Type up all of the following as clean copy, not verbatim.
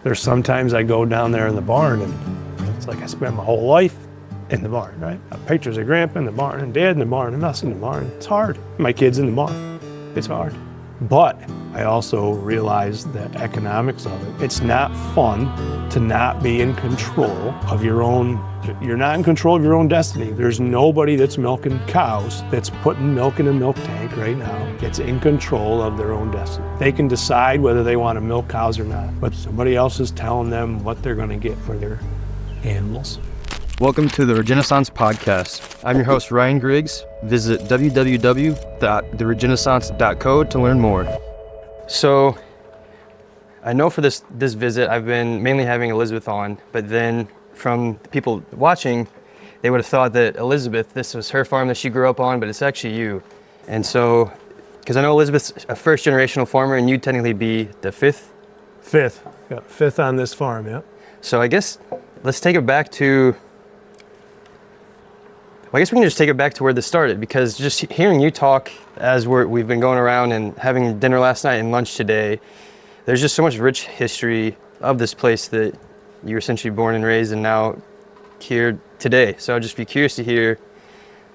There's sometimes I go down there in the barn and it's like I spent my whole life in the barn, right? I have pictures of Grandpa in the barn and Dad in the barn and us in the barn. It's hard. My kids in the barn. It's hard. But I also realize the economics of it. It's not fun to not be in control of your own, you're not in control of your own destiny. There's nobody that's milking cows that's putting milk in a milk tank right now. It's in control of their own destiny. They can decide whether they want to milk cows or not, but somebody else is telling them what they're going to get for their animals. Welcome to the Regeneration podcast. I'm your host, Ryan Griggs. Visit www.theregeneration.co to learn more. So, I know for this visit, I've been mainly having Elizabeth on, but then from the people watching, they would have thought that Elizabeth, this was her farm that she grew up on, but it's actually you. And so, because I know Elizabeth's a first generational farmer and you'd technically be the fifth? Fifth on this farm, yeah. So I guess let's take it back to, I guess we can just take it back to where this started, because just hearing you talk as we've been going around and having dinner last night and lunch today, there's just so much rich history of this place that you were essentially born and raised and now here today. So I'd just be curious to hear,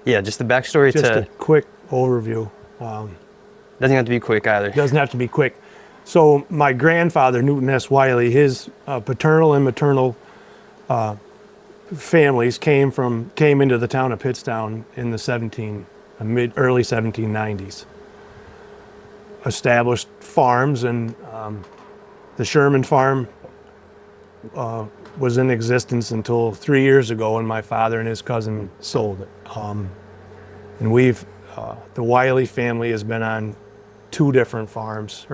just the backstory. Just a quick overview. Doesn't have to be quick either. Doesn't have to be quick. So my grandfather, Newton S. Wiley, his paternal and maternal families came into the town of Pittstown in the early 1790s. Established farms, and the Sherman farm was in existence until 3 years ago when my father and his cousin sold it. And the Wiley family has been on 3 different farms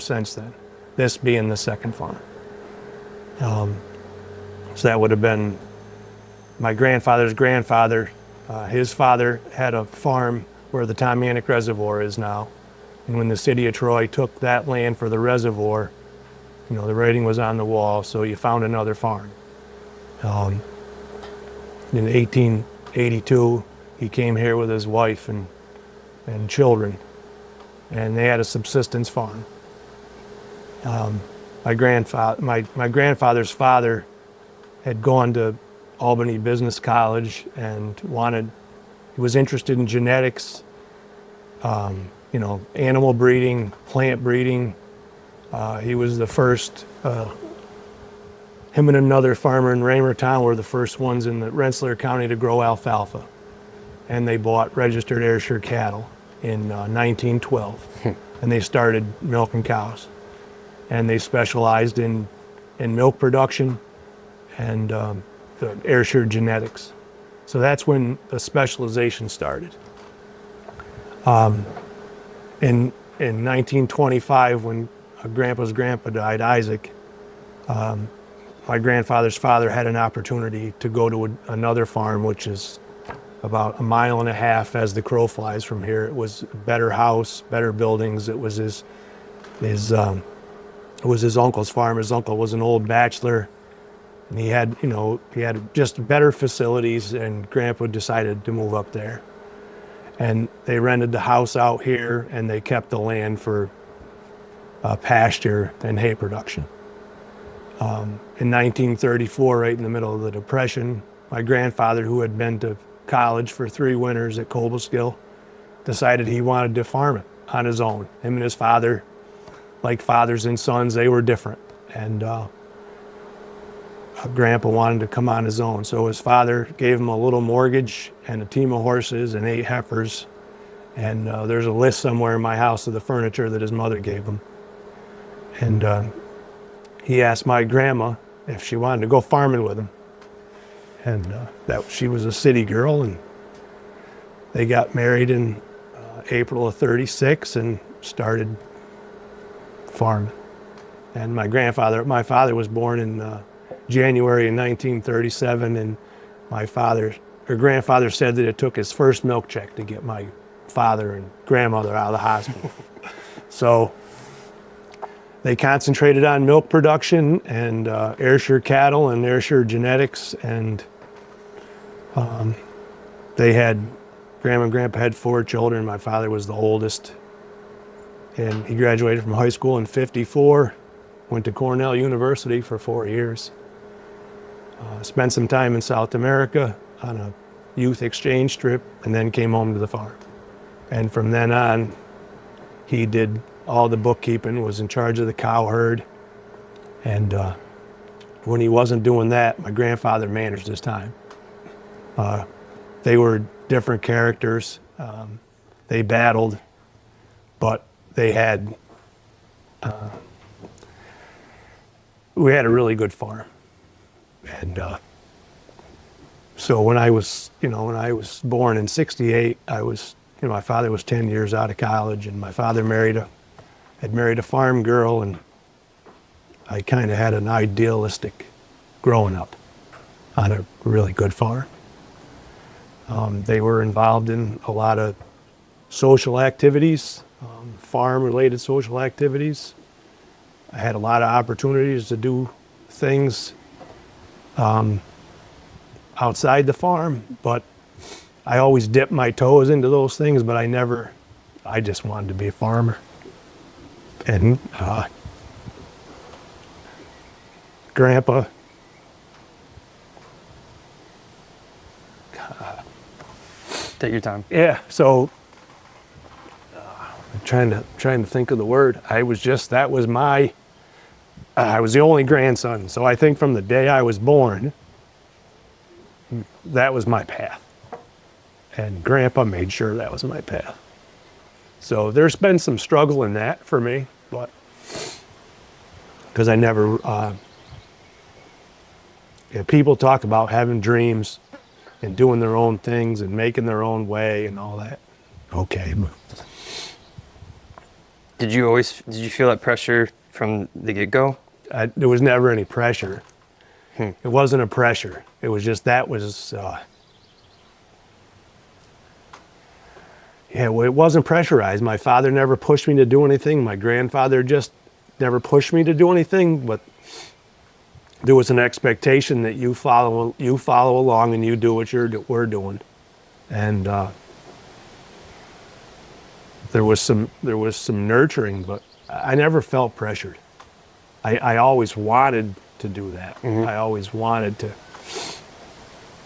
since then, this being the second farm. So that would have been my grandfather's grandfather. His father had a farm where the Tommanic Reservoir is now. And when the city of Troy took that land for the reservoir, the writing was on the wall, so you found another farm. In 1882, he came here with his wife and children, and they had a subsistence farm. My grandfather's father had gone to Albany Business College and he was interested in genetics, animal breeding, plant breeding. He was the first, him and another farmer in Raymertown were the first ones in the Rensselaer County to grow alfalfa. And they bought registered Ayrshire cattle in 1912. And they started milking cows. And they specialized in milk production and the Ayrshire genetics. So that's when the specialization started. In 1925, when Grandpa's grandpa died, Isaac, my grandfather's father had an opportunity to go to another farm, which is about 1.5 miles as the crow flies from here. It was a better house, better buildings. It was his uncle's farm. His uncle was an old bachelor, and he had just better facilities, and Grandpa decided to move up there. And they rented the house out here, and they kept the land for pasture and hay production. In 1934, right in the middle of the Depression, my grandfather, who had been to college for 3 winters at Cobleskill, decided he wanted to farm it on his own. Him and his father, like fathers and sons, they were different. And Grandpa wanted to come on his own. So his father gave him a little mortgage and a team of horses and 8 heifers. And there's a list somewhere in my house of the furniture that his mother gave him. And he asked my grandma if she wanted to go farming with him. And that she was a city girl, and they got married in April of '36 and started farming. And my father was born in January in 1937, and grandfather said that it took his first milk check to get my father and grandmother out of the hospital. So they concentrated on milk production and Ayrshire cattle and Ayrshire genetics, and Grandma and Grandpa had 4 children. My father was the oldest, and he graduated from high school in '54. Went to Cornell University for 4 years. Spent some time in South America on a youth exchange trip, and then came home to the farm. And from then on, he did all the bookkeeping, was in charge of the cow herd. And when he wasn't doing that, my grandfather managed his time. They were different characters. They battled, but we had a really good farm. And so when I was born in '68, my father was 10 years out of college, and my father had married a farm girl, and I kind of had an idealistic growing up on a really good farm. They were involved in a lot of social activities, farm-related social activities. I had a lot of opportunities to do things outside the farm, but I always dipped my toes into those things, but I just wanted to be a farmer. And Grandpa, Take your time. yeah, so I'm trying to think of the word. I was the only grandson, so I think from the day I was born, that was my path. And Grandpa made sure that was my path. So there's been some struggle in that for me, but because I never, people talk about having dreams and doing their own things and making their own way and all that. Okay. Did you feel that pressure from the get-go? There was never any pressure. It wasn't a pressure. It was just it wasn't pressurized. My father never pushed me to do anything. My grandfather just never pushed me to do anything, but there was an expectation that you follow along and you do what we're doing. And there was some nurturing, but I never felt pressured. I always wanted to do that. Mm-hmm. I always wanted to,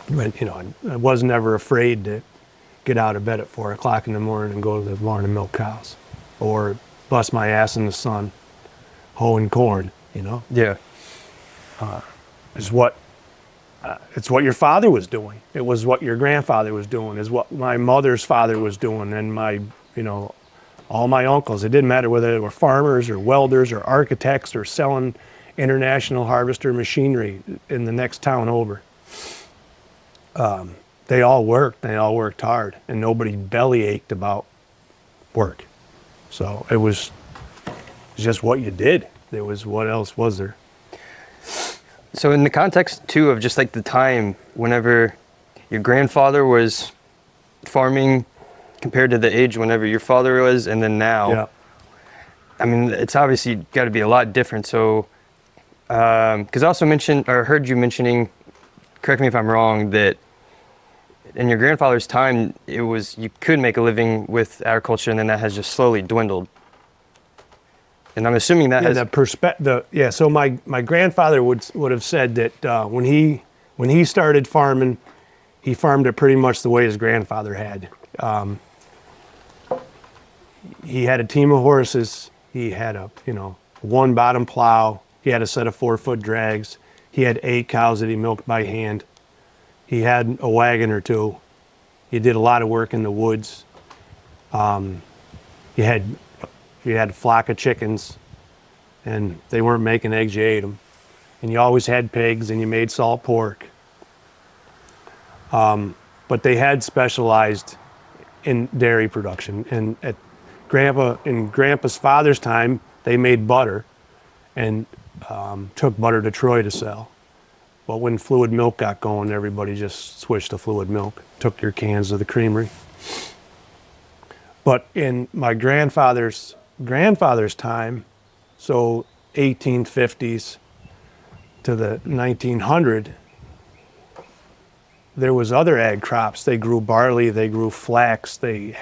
but I was never afraid to get out of bed at 4 o'clock in the morning and go to the barn and milk cows, or bust my ass in the sun hoeing corn. Yeah. It's what your father was doing. It was what your grandfather was doing. Is what my mother's father was doing, and all my uncles. It didn't matter whether they were farmers or welders or architects or selling international harvester machinery in the next town over. They all worked. They all worked hard, and nobody belly ached about work. So it was just what you did. What else was there? So in the context too of just like the time whenever your grandfather was farming compared to the age whenever your father was, and then now, yeah. I mean, it's obviously got to be a lot different. So, because I also heard you mentioning, correct me if I'm wrong, that in your grandfather's time, you could make a living with agriculture, and then that has just slowly dwindled. And I'm assuming that has... So my grandfather would have said that when he started farming, he farmed it pretty much the way his grandfather had. He had a team of horses. He had one bottom plow. He had a set of 4-foot drags. He had 8 cows that he milked by hand. He had a wagon or 2. He did a lot of work in the woods. He had a flock of chickens, and they weren't making eggs, you ate them. And you always had pigs, and you made salt pork. But they had specialized in dairy production. And in Grandpa's father's time, they made butter and took butter to Troy to sell. But when fluid milk got going, everybody just switched to fluid milk, took your cans to the creamery. But in my grandfather's time, so 1850s to the 1900, there was other ag crops. They grew barley, they grew flax, they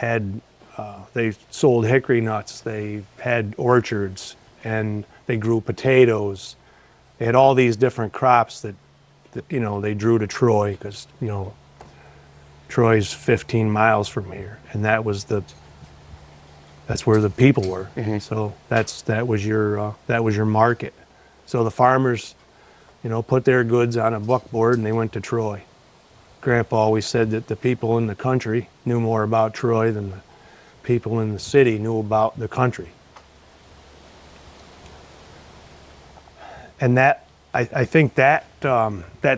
sold hickory nuts, they had orchards, and They grew potatoes. They had all these different crops that they drew to Troy because, Troy's 15 miles from here, and that's where the people were. So that was your market. So the farmers, put their goods on a buckboard and they went to Troy. Grandpa always said that the people in the country knew more about Troy than the people in the city knew about the country. And that, I think that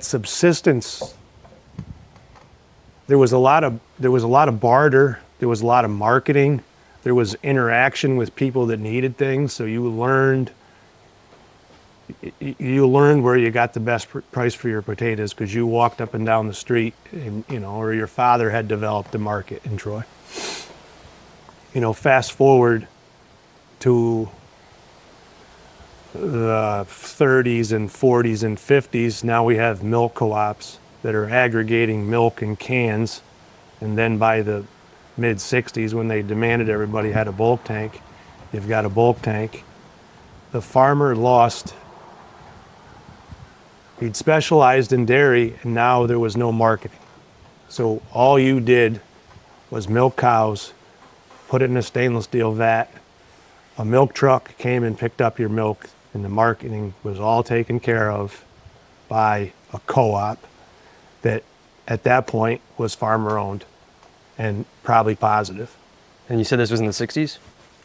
subsistence, there was a lot of barter, there was a lot of marketing, there was interaction with people that needed things. So you learned where you got the best price for your potatoes because you walked up and down the street, and, or your father had developed the market in Troy. Fast forward to the 30s and 40s and 50s, now we have milk co-ops that are aggregating milk in cans, and then by the mid 60s when they demanded everybody had a bulk tank, you've got a bulk tank. The farmer lost, he'd specialized in dairy and now there was no marketing. So all you did was milk cows, put it in a stainless steel vat, a milk truck came and picked up your milk, and the marketing was all taken care of by a co-op that at that point was farmer owned and probably positive. And you said this was in the 60s?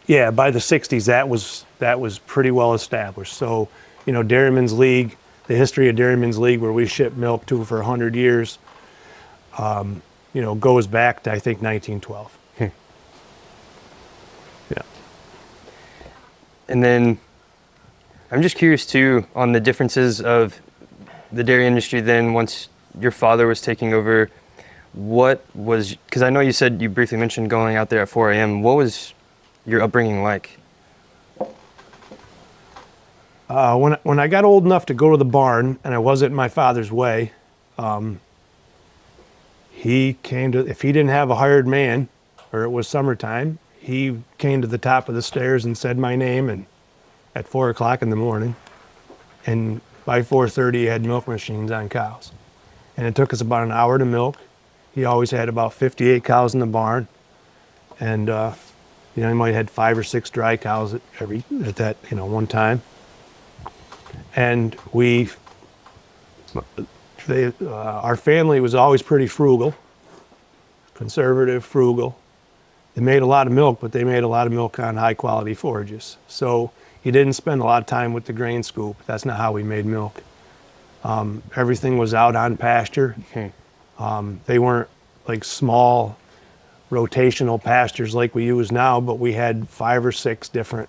Yeah, by the 60s that was pretty well established. So, Dairymen's League, the history of Dairymen's League, where we shipped milk to for 100 years, goes back to, I think, 1912. Yeah. And then I'm just curious too on the differences of the dairy industry then once your father was taking over. What was, because I know you said, you briefly mentioned going out there at 4 a.m. What was your upbringing like? When I got old enough to go to the barn, and I wasn't my father's way, he came to, if he didn't have a hired man, or it was summertime, he came to the top of the stairs and said my name, and at 4 o'clock in the morning, and by 4:30 he had milk machines on cows. And it took us about an hour to milk. He always had about 58 cows in the barn, and he might have had 5 or 6 dry cows at that one time. And our family was always pretty frugal, conservative, frugal. They made a lot of milk, but they made a lot of milk on high quality forages. So he didn't spend a lot of time with the grain scoop. That's not how we made milk. Everything was out on pasture. They weren't like small rotational pastures like we use now, but we had 5 or 6 different,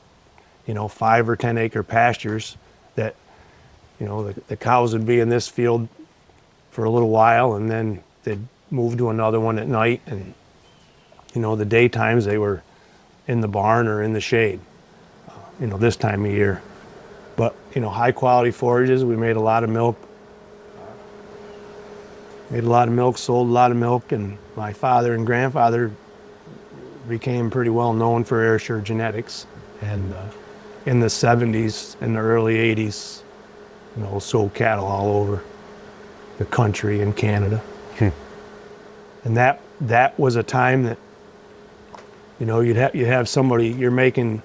5 or 10 acre pastures that, the cows would be in this field for a little while and then they'd move to another one at night. And, the daytimes they were in the barn or in the shade, this time of year. But, high quality forages, we made a lot of milk. Sold a lot of milk, and my father and grandfather became pretty well known for Ayrshire genetics. And in the 70s and the early 80s, sold cattle all over the country and Canada. And that was a time that, you'd have somebody, you're getting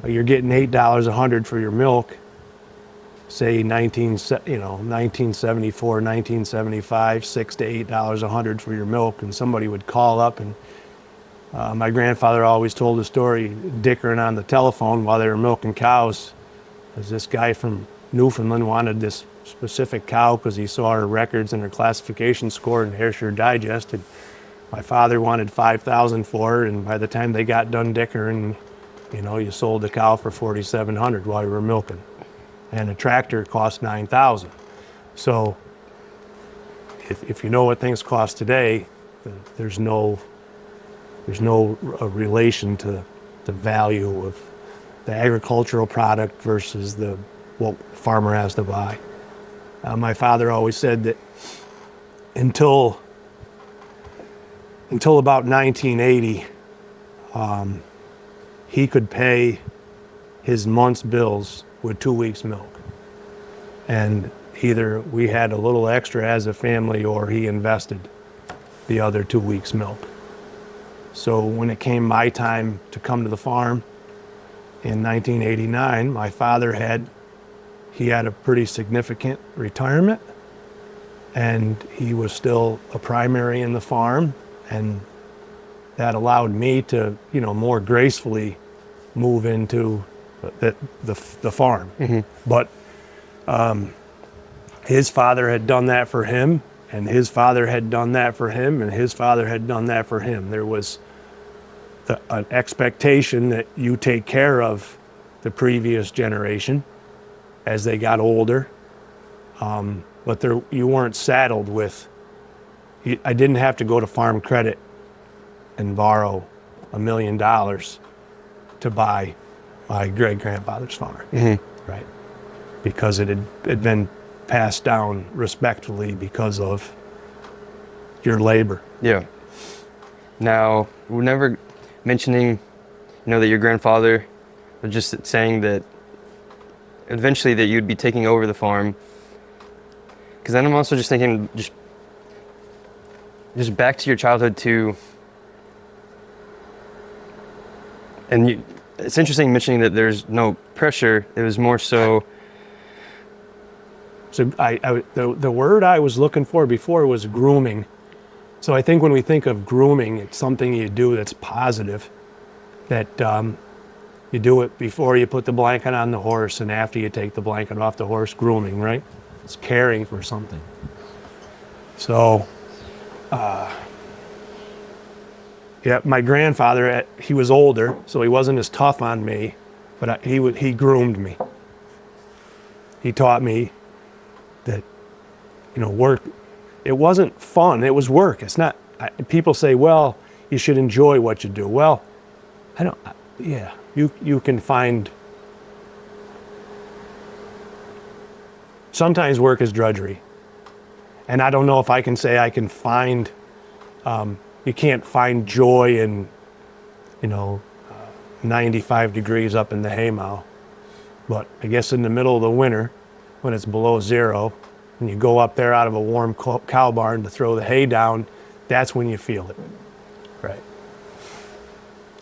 $8 a hundred for your milk, say 1974, 1975, $6 to $8 a hundred for your milk, and somebody would call up, and my grandfather always told the story, dickering on the telephone while they were milking cows, because this guy from Newfoundland wanted this specific cow because he saw her records and her classification score in Ayrshire Digest, and my father wanted $5,000 for her, and by the time they got done dickering, you sold the cow for $4,700 while you were milking. And a tractor cost $9,000. So if you know what things cost today, there's no relation to the value of the agricultural product versus what the farmer has to buy. My father always said that until about 1980, he could pay his month's bills with 2 weeks milk. And either we had a little extra as a family or he invested the other 2 weeks milk. So when it came my time to come to the farm in 1989, my father had a pretty significant retirement, and he was still a primary in the farm, and that allowed me to, more gracefully move into the farm. Mm-hmm. But his father had done that for him, and his father had done that for him, and his father had done that for him. There was an expectation that you take care of the previous generation as they got older, but you weren't saddled with. I didn't have to go to Farm Credit and borrow $1 million to buy my great-grandfather's farm, mm-hmm. right? Because it had been passed down respectfully because of your labor. Yeah. Now, we're never mentioning, that your grandfather was just saying that eventually that you'd be taking over the farm. Because then I'm also just thinking, just back to your childhood too. And it's interesting mentioning that there's no pressure. It was more so. So the word I was looking for before was grooming. So I think when we think of grooming, it's something you do that's positive, that you do it before you put the blanket on the horse and after you take the blanket off the horse, grooming, right? It's caring for something. So, yeah, my grandfather, he was older, so he wasn't as tough on me, but he groomed me. He taught me that, work, it wasn't fun, it was work. It's not, people say, well, you should enjoy what you do. Well, you can find, sometimes work is drudgery. And I don't know if I can say I can find, you can't find joy in, 95 degrees up in the haymow. But I guess in the middle of the winter, when it's below zero, and you go up there out of a warm cow barn to throw the hay down, that's when you feel it, right?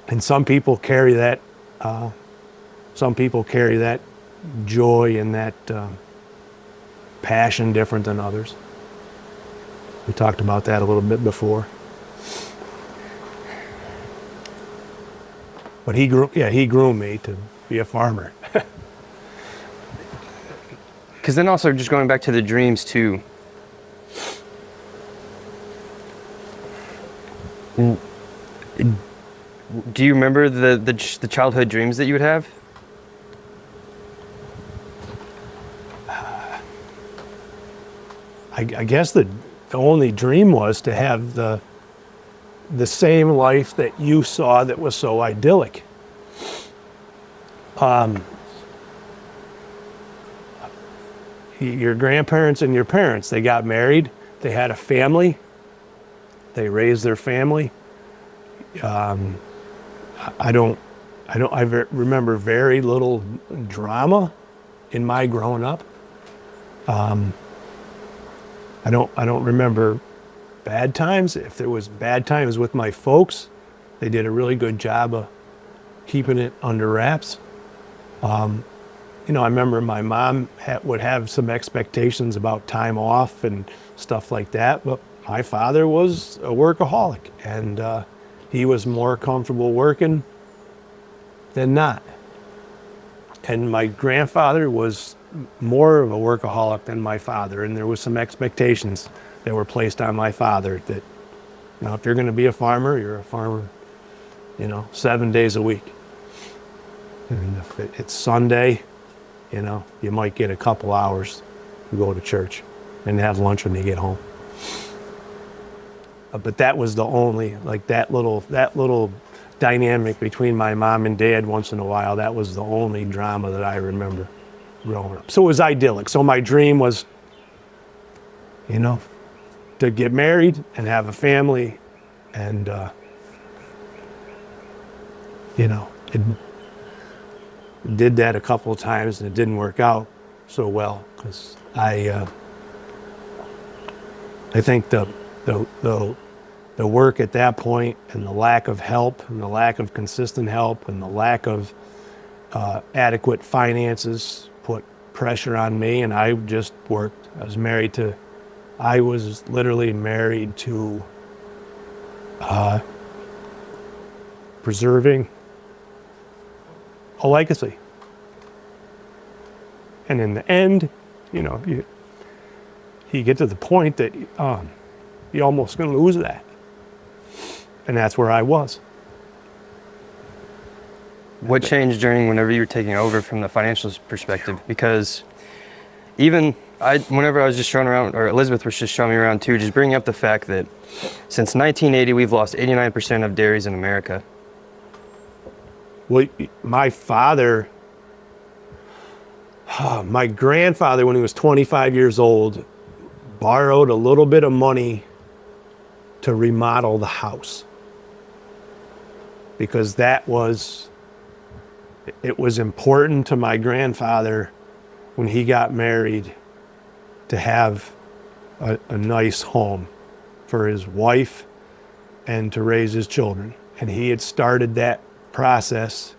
And some people carry that joy and that passion different than others. We talked about that a little bit before. But he groomed me to be a farmer. Because then also just going back to the dreams too. Do you remember the childhood dreams that you would have? I guess the only dream was to have the same life that you saw that was so idyllic. Your grandparents and your parents, they got married, they had a family, they raised their family. I remember very little drama in my growing up. I don't remember bad times. If there was bad times with my folks, they did a really good job of keeping it under wraps. I remember my mom would have some expectations about time off and stuff like that, but my father was a workaholic, and he was more comfortable working than not. And my grandfather was more of a workaholic than my father, and there was some expectations that were placed on my father that, if you're going to be a farmer, you're a farmer, 7 days a week. And if it's Sunday, you might get a couple hours to go to church and have lunch when you get home. But that was the only, that little dynamic between my mom and dad once in a while, that was the only drama that I remember growing up. So it was idyllic. So my dream was, to get married and have a family, and, did that a couple of times and it didn't work out so well because I think the work at that point and the lack of help and the lack of consistent help and the lack of adequate finances put pressure on me, and I just worked. I was literally married to preserving a legacy. And in the end, you get to the point that you're almost going to lose that. And that's where I was. What changed during whenever you were taking over from the financial perspective? Because whenever I was just showing around, or Elizabeth was just showing me around too, just bringing up the fact that since 1980, we've lost 89% of dairies in America. Well, my grandfather, when he was 25 years old, borrowed a little bit of money to remodel the house because it was important to my grandfather when he got married to have a nice home for his wife and to raise his children. And he had started that process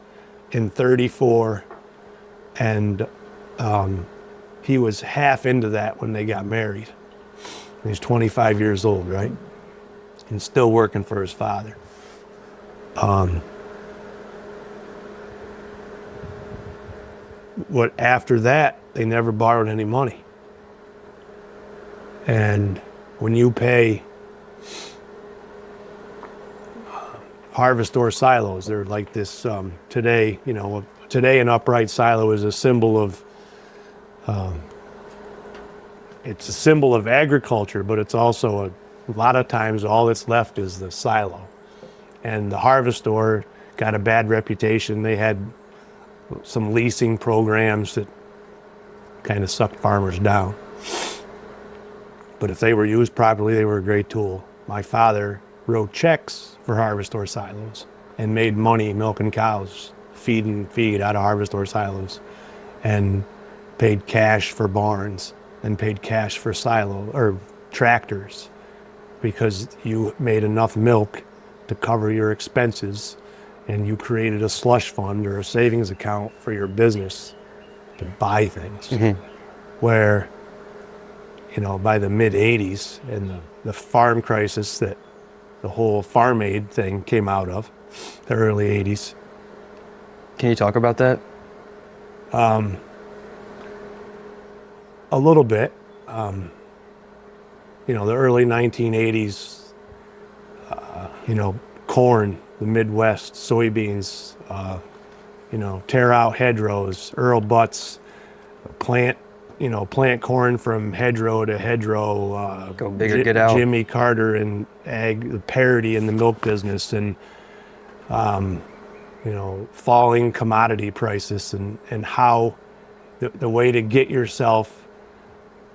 in 34, and he was half into that when they got married. He's 25 years old, right? And still working for his father. After that, they never borrowed any money. And when you pay harvest or silos, they're like this today an upright silo is a symbol of it's a symbol of agriculture, but it's also a lot of times all that's left is the silo. And the harvestor got a bad reputation. They had some leasing programs that kind of sucked farmers down. But if they were used properly, they were a great tool. My father wrote checks for harvestor silos and made money milking cows, feed out of harvestor silos, and paid cash for barns and paid cash for silo or tractors because you made enough milk to cover your expenses, and you created a slush fund or a savings account for your business to buy things. Mm-hmm. Where, by the mid 80s and the farm crisis that the whole farm aid thing came out of, the early 80s. Can you talk about that? A little bit. The early 1980s, corn, the Midwest, soybeans, tear out hedgerows, Earl Butts, plant corn from hedgerow to hedgerow, go bigger, get out. Jimmy Carter and ag, the parity in the milk business, and falling commodity prices, and how the way to get yourself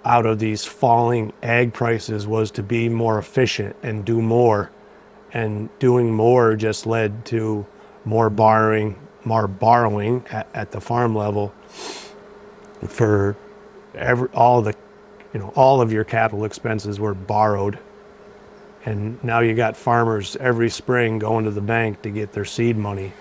out of these falling ag prices was to be more efficient and do more. And doing more just led to more borrowing at the farm level for all of your capital expenses were borrowed. And now you got farmers every spring going to the bank to get their seed money.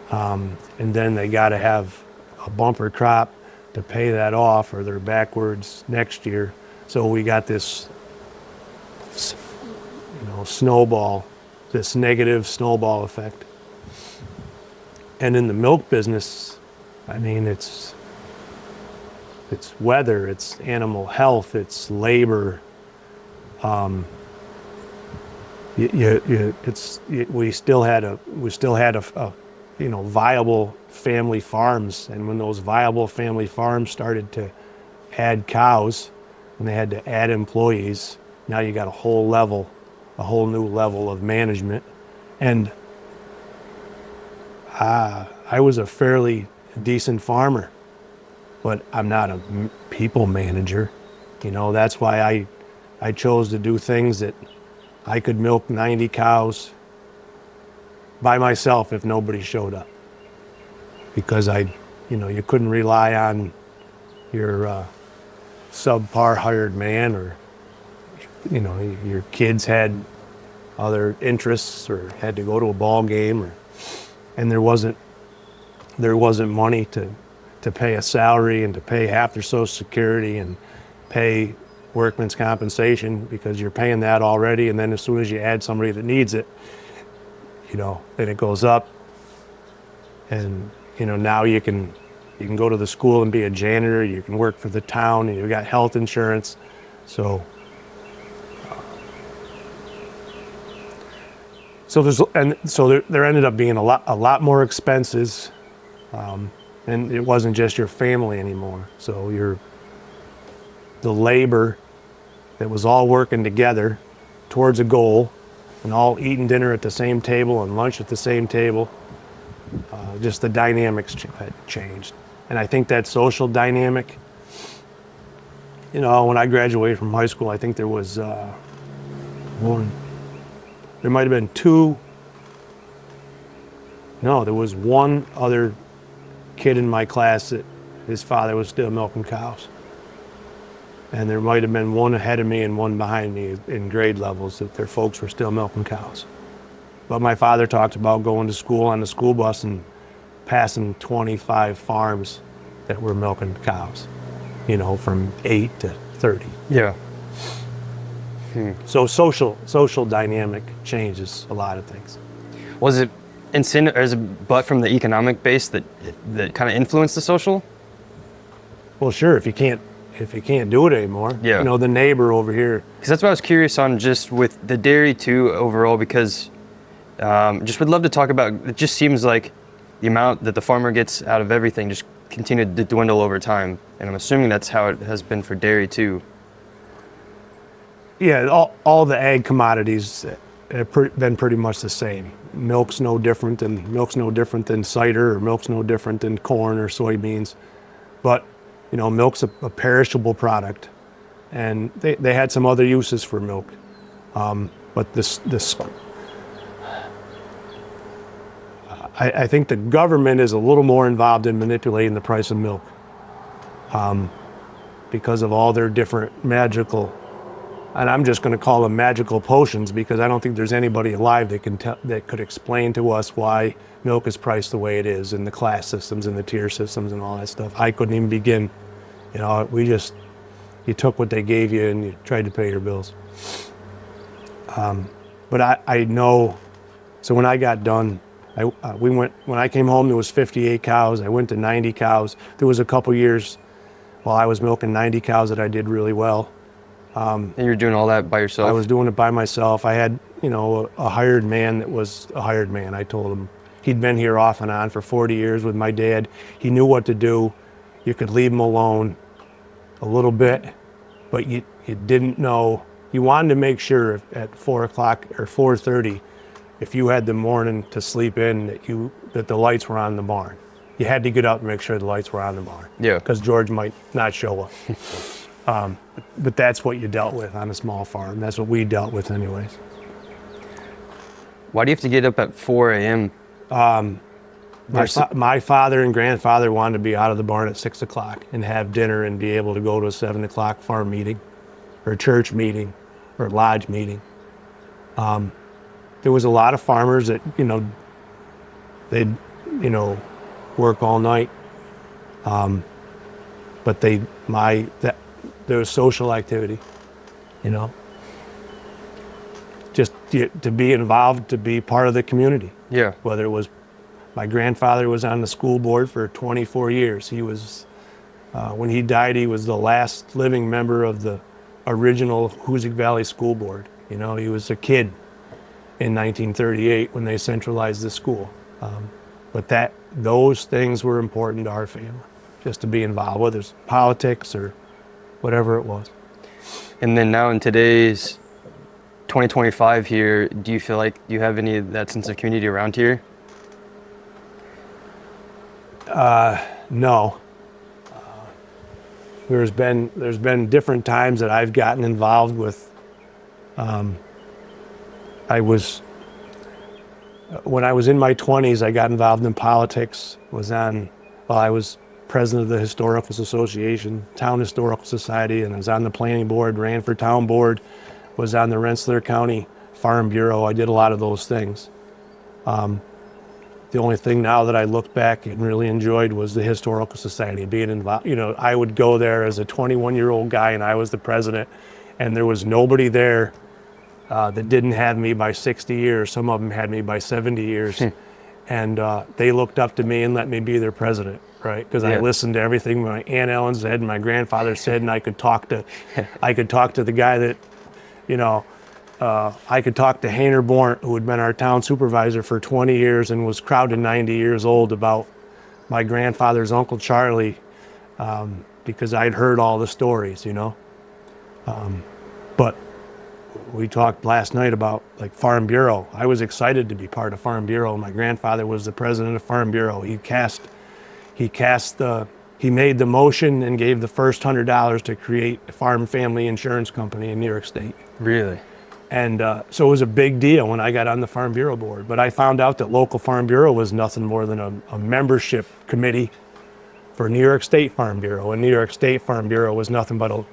And then they got to have a bumper crop to pay that off, or they're backwards next year. So we got this this negative snowball effect. And in the milk business, it's weather, it's animal health, it's labor. We still had a viable family farms, and when those viable family farms started to add cows, and they had to add employees, now you got a whole new level of management. And I was a fairly decent farmer, but I'm not a people manager. That's why I chose to do things that I could milk 90 cows by myself if nobody showed up, because I you couldn't rely on your subpar hired man, or your kids had other interests or had to go to a ball game, and there wasn't money to pay a salary and to pay half their Social Security and pay workman's compensation, because you're paying that already, and then as soon as you add somebody that needs it, then it goes up. And now you can go to the school and be a janitor, you can work for the town, and you've got health insurance. So there ended up being a lot more expenses, and it wasn't just your family anymore. So the labor that was all working together towards a goal, and all eating dinner at the same table and lunch at the same table, just the dynamics had changed. And I think that social dynamic, when I graduated from high school, I think there was there might have been there was one other kid in my class that his father was still milking cows. And there might have been one ahead of me and one behind me in grade levels that their folks were still milking cows. But my father talked about going to school on the school bus and passing 25 farms that were milking cows, from 8 to 30. Yeah. So social dynamic changes a lot of things. Was it incentive, or is it but from the economic base that kind of influenced the social? Well, sure, if you can't do it anymore. Yeah. The neighbor over here. Because that's what I was curious on, just with the dairy too overall, because just would love to talk about, it just seems like the amount that the farmer gets out of everything just continued to dwindle over time. And I'm assuming that's how it has been for dairy too. Yeah, all the ag commodities have been pretty much the same. Milk's no different than cider, or milk's no different than corn or soybeans. But milk's a perishable product, and they had some other uses for milk. But I think the government is a little more involved in manipulating the price of milk, because of all their different magical, and I'm just going to call them magical potions, because I don't think there's anybody alive that could explain to us why milk is priced the way it is, and the class systems and the tier systems and all that stuff. I couldn't even begin. You took what they gave you and you tried to pay your bills. But I know, so when I got done, when I came home, there was 58 cows. I went to 90 cows. There was a couple years while I was milking 90 cows that I did really well. And you're doing all that by yourself? I was doing it by myself. I had, a hired man that was a hired man. I told him, he'd been here off and on for 40 years with my dad. He knew what to do. You could leave him alone a little bit, but you didn't know. You wanted to make sure at 4 o'clock or 4:30, if you had the morning to sleep in, that the lights were on in the barn. You had to get up and make sure the lights were on in the barn. Yeah. Because George might not show up. But that's what you dealt with on a small farm. That's what we dealt with anyways. Why do you have to get up at 4 a.m.? My father and grandfather wanted to be out of the barn at 6 o'clock and have dinner and be able to go to a 7 o'clock farm meeting or church meeting or lodge meeting. There was a lot of farmers that, they'd, work all night. But there was social activity, just to be involved, to be part of the community. Yeah. Whether it was, my grandfather was on the school board for 24 years. He was, when he died, he was the last living member of the original Hoosick Valley School Board. He was a kid in 1938 when they centralized the school. But those things were important to our family, just to be involved, whether it's politics or whatever it was. And then now in today's 2025 here, do you feel like you have any of that sense of community around here? No. There's been different times that I've gotten involved with. When I was in my 20s, I got involved in politics. Was on Well, I was president of the Historical Association, Town Historical Society, and I was on the planning board, ran for town board, was on the Rensselaer County Farm Bureau. I did a lot of those things. The only thing now that I look back and really enjoyed was the Historical Society, being involved. You know, I would go there as a 21-year-old guy, and I was the president, and there was nobody there that didn't have me by 60 years. Some of them had me by 70 years. And they looked up to me and let me be their president, right? Because I listened to everything my Aunt Ellen said and my grandfather said, and I could talk to the guy that, you know, I could talk to Hainer Bornt, who had been our town supervisor for 20 years and was crowded 90 years old, about my grandfather's Uncle Charlie, because I'd heard all the stories, you know. But we talked last night about like Farm Bureau. I was excited to be part of Farm Bureau. My grandfather was the president of Farm Bureau. He made the motion and gave the first $100 to create a farm family insurance company in New York State. Really? And so it was a big deal when I got on the Farm Bureau board. But I found out that local Farm Bureau was nothing more than a membership committee for New York State Farm Bureau. And New York State Farm Bureau was nothing but a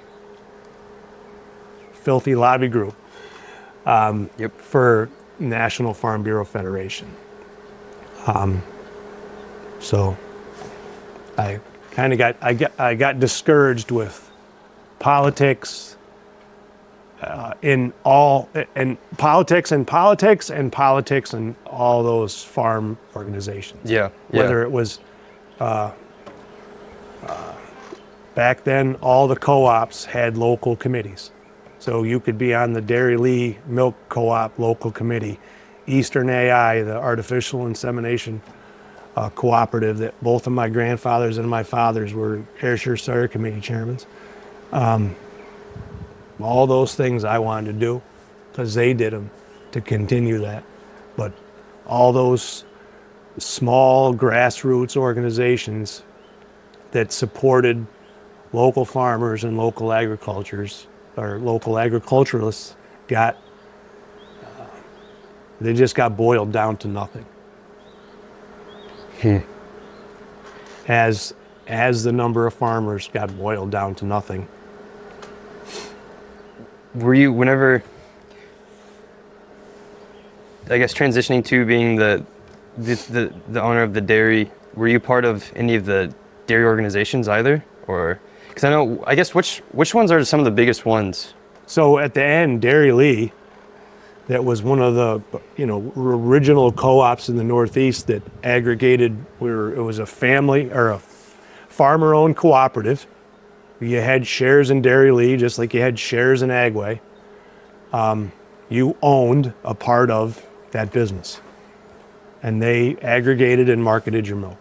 filthy lobby group for National Farm Bureau Federation. So I kind of got discouraged with politics. In politics and all those farm organizations. Whether it was back then, all the co-ops had local committees. So you could be on the Dairy Lee Milk Co-op local committee, Eastern AI, the artificial insemination cooperative that both of my grandfathers and my fathers were Ayrshire Sawyer Committee chairmen. All those things I wanted to do because they did them to continue that. But all those small grassroots organizations that supported local farmers and local agriculturists they just got boiled down to nothing. As the number of farmers got boiled down to nothing. Were you, whenever, I guess, transitioning to being the owner of the dairy, were you part of any of the dairy organizations either? Or, because I know, I guess, which ones are some of the biggest ones? So at the end, Dairy Lee, that was one of the, original co-ops in the Northeast that aggregated, it was a family or a farmer-owned cooperative. You had shares in Dairy Lee, just like you had shares in Agway. You owned a part of that business. And they aggregated and marketed your milk.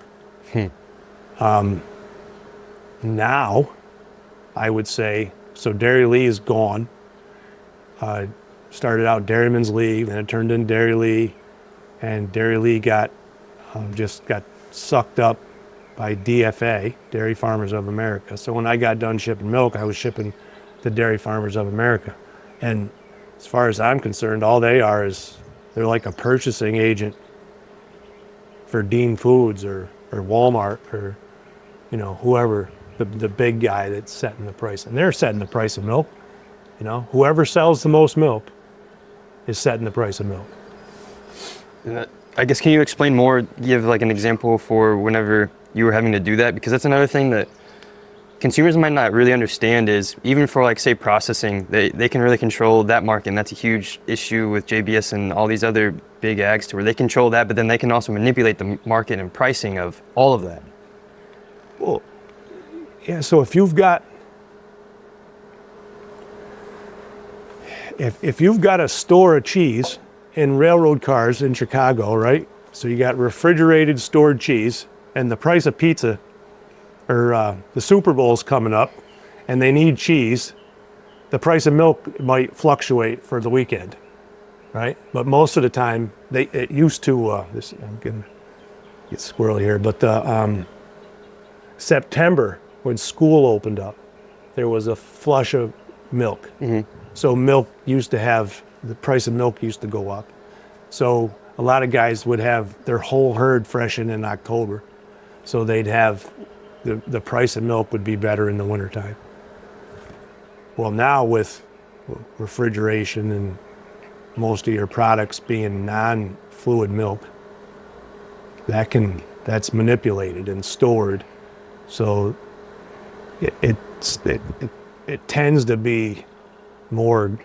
Now, I would say, so Dairy Lee is gone. Started out Dairyman's League, then it turned into Dairy Lee. And Dairy Lee got sucked up by DFA, Dairy Farmers of America. So when I got done shipping milk, I was shipping to Dairy Farmers of America. And as far as I'm concerned, all they are is they're like a purchasing agent for Dean Foods or Walmart or whoever, the big guy that's setting the price. And they're setting the price of milk. Whoever sells the most milk is setting the price of milk. I guess, can you explain more, give like an example for whenever you were having to do that? Because that's another thing that consumers might not really understand is, even for like, say, processing, they can really control that market. And that's a huge issue with JBS and all these other big ags, to where they control that, but then they can also manipulate the market and pricing of all of that. Well, yeah, so if you've got a store of cheese in railroad cars in Chicago, right? So you got refrigerated stored cheese, and the price of pizza, or the Super Bowl's coming up, and they need cheese, the price of milk might fluctuate for the weekend, right? But most of the time, it used to, I'm getting squirrely here, but September, when school opened up, there was a flush of milk. So milk used to have, the price of milk used to go up. So a lot of guys would have their whole herd freshen in October. So they'd have, the price of milk would be better in the wintertime. Well, now with refrigeration and most of your products being non-fluid milk, that's manipulated and stored. So it tends to be more,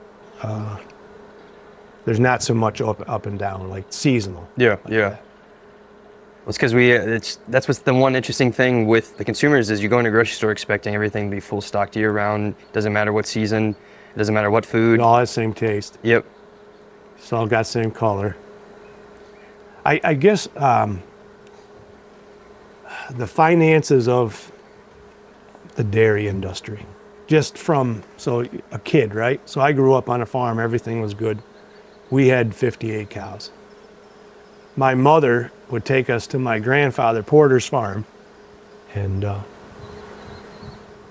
there's not so much up and down, like seasonal. Yeah, yeah. It's because that's what's the one interesting thing with the consumers is you go in a grocery store expecting everything to be full stocked year round. Doesn't matter what season, it doesn't matter what food. It all has the same taste. Yep. It's all got the same color. I guess the finances of the dairy industry, just from, so a kid, right? So I grew up on a farm, everything was good. We had 58 cows. My mother would take us to my grandfather Porter's farm, and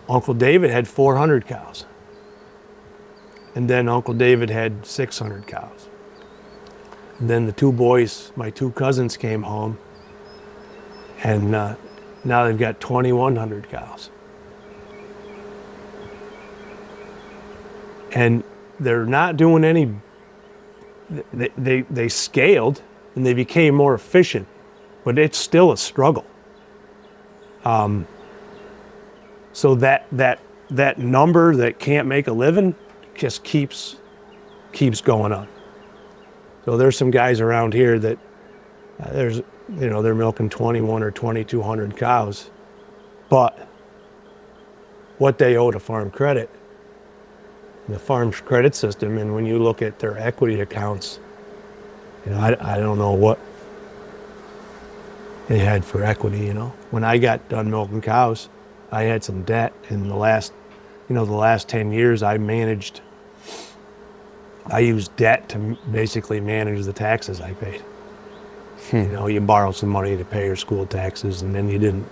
Uncle David had 400 cows. And then Uncle David had 600 cows. And then the two boys, my two cousins, came home, and now they've got 2,100 cows. And they're not doing any, they scaled and they became more efficient, but it's still a struggle. So that number that can't make a living just keeps going up. So there's some guys around here that they're milking 21 or 2,200 cows, but what they owe to farm credit, the farm's credit system, and when you look at their equity accounts, I don't know what they had for equity. When I got done milking cows, I had some debt. In the last 10 years, I used debt to basically manage the taxes I paid. You borrow some money to pay your school taxes, and then you didn't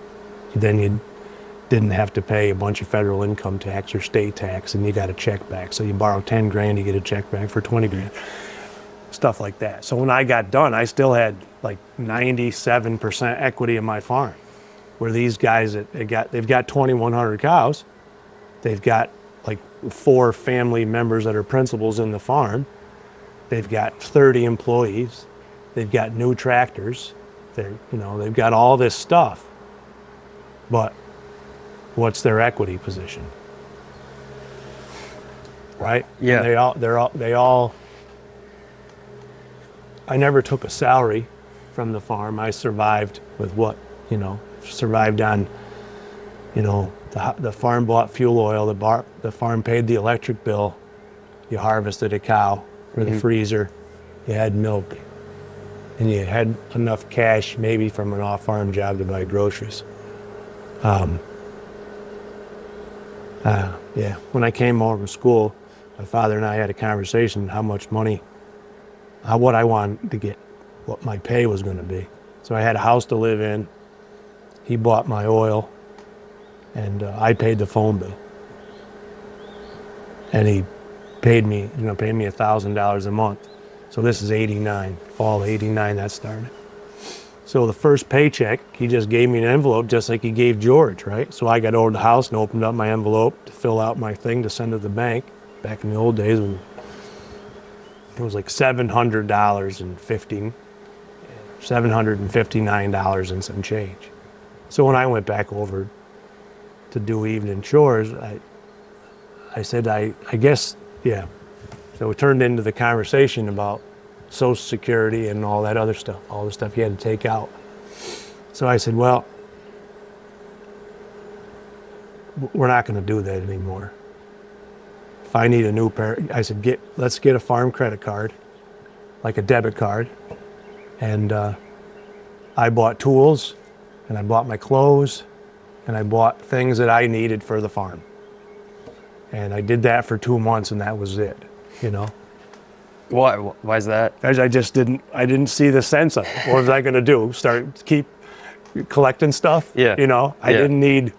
have to pay a bunch of federal income tax or state tax, and you got a check back. So you borrow 10 grand, you get a check back for 20 grand. Stuff like that. So when I got done, I still had like 97% equity in my farm. Where these guys, they've got 2,100 cows. They've got like 4 family members that are principals in the farm. They've got 30 employees. They've got new tractors. They've got all this stuff. But what's their equity position? Right? Yeah. They all. I never took a salary from the farm. I survived with survived on, the farm bought fuel oil, the farm paid the electric bill, you harvested a cow for the freezer, you had milk, and you had enough cash maybe from an off-farm job to buy groceries. When I came home from school, my father and I had a conversation how much money, what I wanted to get, what my pay was going to be. So I had a house to live in. He bought my oil, and I paid the phone bill. And he paid me $1,000 a month. So this is '89, fall of '89 that started. So the first paycheck, he just gave me an envelope just like he gave George, right? So I got over to the house and opened up my envelope to fill out my thing to send to the bank. Back in the old days when it was like $759 and some change. So when I went back over to do evening chores, I said, I guess, yeah. So it turned into the conversation about Social Security and all that other stuff, all the stuff you had to take out. So I said, well, we're not going to do that anymore. If I need a new pair, I said, let's get a farm credit card, like a debit card. And I bought tools, and I bought my clothes, and I bought things that I needed for the farm. And I did that for 2 months, and that was it, Why is that? I didn't see the sense of it. What was I going to do? Keep collecting stuff? Yeah. I didn't need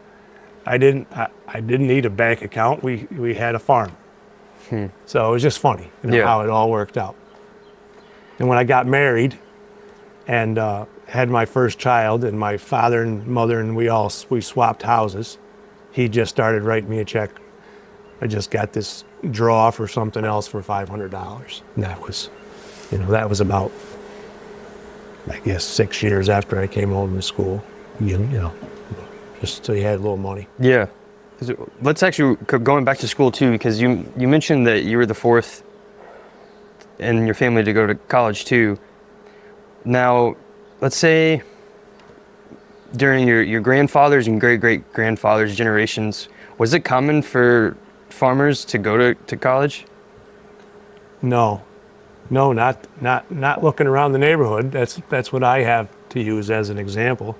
a bank account. We had a farm. So it was just funny how it all worked out. And when I got married, and had my first child, and my father and mother and we swapped houses, he just started writing me a check. I just got this draw for something else for $500. And that was about, I guess, 6 years after I came home from school. Just so you had a little money. Yeah. Let's actually, going back to school too, because you mentioned that you were the fourth in your family to go to college too. Now, let's say during your grandfathers and great-great-grandfathers' generations, was it common for farmers to go to college? No, not looking around the neighborhood. That's what I have to use as an example.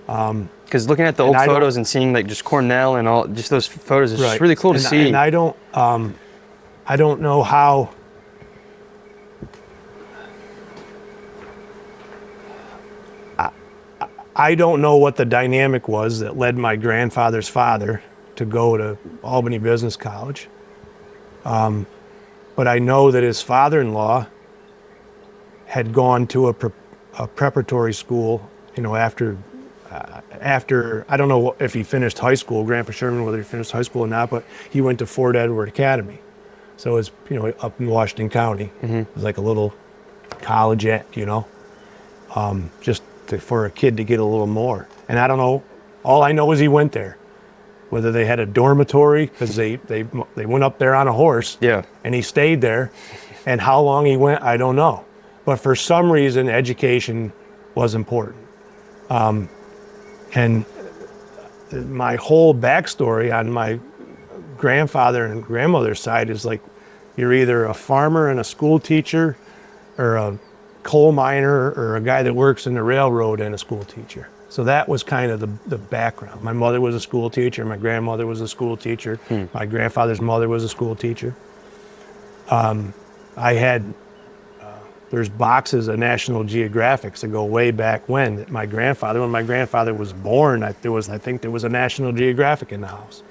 Because looking at the old photos and seeing like just Cornell and all, just those photos, it's just really cool to see. And I don't know how. I don't know what the dynamic was that led my grandfather's father to go to Albany Business College. But I know that his father-in-law had gone to a preparatory school, after I don't know if he finished high school, Grandpa Sherman, whether he finished high school or not, but he went to Fort Edward Academy. So it's, up in Washington County. Mm-hmm. It was like a little collegeette, just for a kid to get a little more. And I don't know, all I know is he went there. Whether they had a dormitory, because they went up there on a horse, and he stayed there, and how long he went, I don't know. But for some reason, education was important. And my whole backstory on my grandfather and grandmother's side is like, you're either a farmer and a school teacher, or a coal miner, or a guy that works in the railroad and a school teacher. So that was kind of the background. My mother was a school teacher. My grandmother was a school teacher. My grandfather's mother was a school teacher. I had, there's boxes of National Geographics that go way back when. When my grandfather was born, I think there was a National Geographic in the house.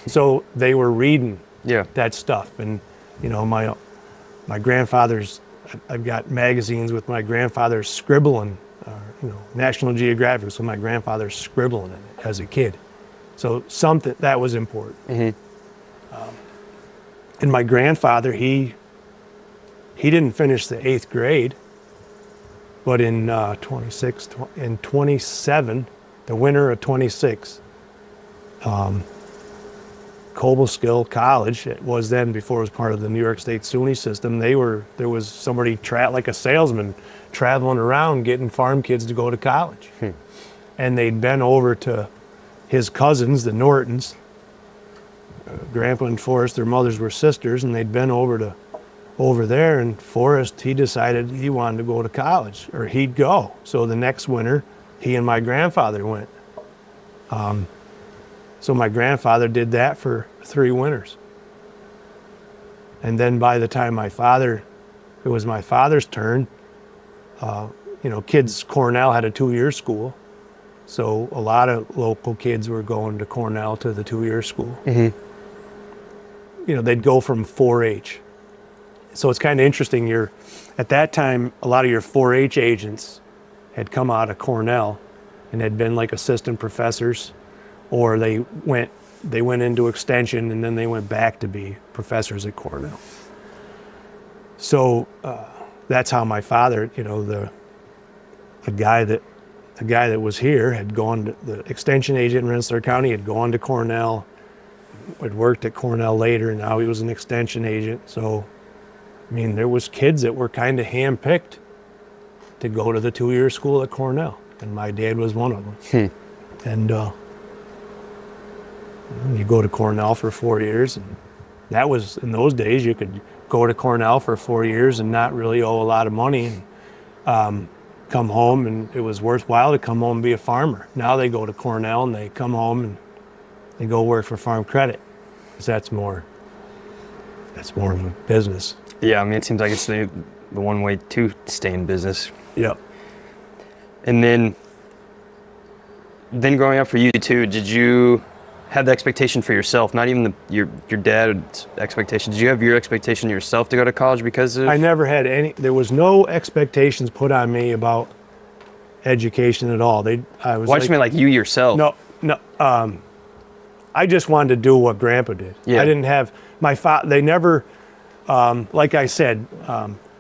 So they were reading that stuff. And, my grandfather's, I've got magazines with my grandfather scribbling, National Geographic, so my grandfather's scribbling in it as a kid. So something that was important. Mm-hmm. And my grandfather, he didn't finish the 8th grade, but in 27, the winter of 26, Cobleskill College, it was then, before it was part of the New York State SUNY system, there was somebody like a salesman traveling around getting farm kids to go to college. And they'd been over to his cousins, the Nortons, Grandpa and Forrest, their mothers were sisters, and they'd been over there, and Forrest, he decided he wanted to go to college, or he'd go. So the next winter, he and my grandfather went. So my grandfather did that for 3 winters. And then by the time it was my father's turn, Cornell had a 2-year school. So a lot of local kids were going to Cornell to the 2-year school. Mm-hmm. They'd go from 4-H. So it's kind of interesting. At that time, a lot of your 4-H agents had come out of Cornell and had been like assistant professors, or they went into extension and then they went back to be professors at Cornell. So that's how my father, the guy that was here had gone to the extension agent in Rensselaer County, had gone to Cornell, had worked at Cornell later, and now he was an extension agent. So, there was kids that were kind of handpicked to go to the 2-year school at Cornell, and my dad was one of them. And you go to Cornell for 4 years, and that was, in those days, you could go to Cornell for 4 years and not really owe a lot of money, and come home, and it was worthwhile to come home and be a farmer. Now they go to Cornell and they come home and they go work for Farm Credit, because that's more of a business. Yeah, it seems like it's the one way to stay in business. Yep. And then growing up for you too, did you have the expectation for yourself, not even your dad's expectation? Did you have your expectation yourself to go to college because of? I never had any. There was no expectations put on me about education at all. I was Why don't you mean like you yourself? no. I just wanted to do what Grandpa did. Yeah. I didn't have my father. They never, like I said,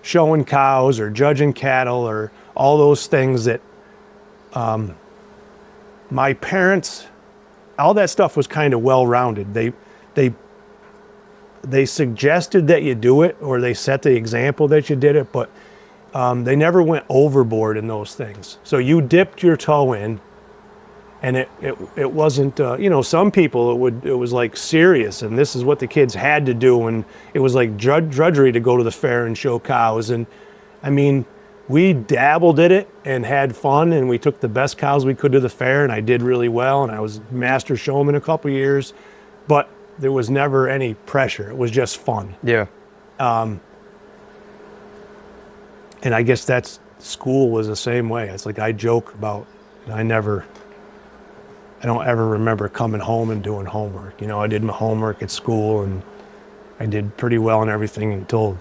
showing cows or judging cattle or all those things that my parents, all that stuff was kind of well-rounded. They suggested that you do it, or they set the example that you did it, but they never went overboard in those things. So you dipped your toe in, and it wasn't, some people it was like serious, and this is what the kids had to do, and it was like drudgery to go to the fair and show cows. And I mean, we dabbled in it and had fun, and we took the best cows we could to the fair, and I did really well, and I was master showman a couple years, but there was never any pressure. It was just fun. Yeah. And I guess school was the same way. It's like I joke about, I don't ever remember coming home and doing homework. I did my homework at school, and I did pretty well in everything until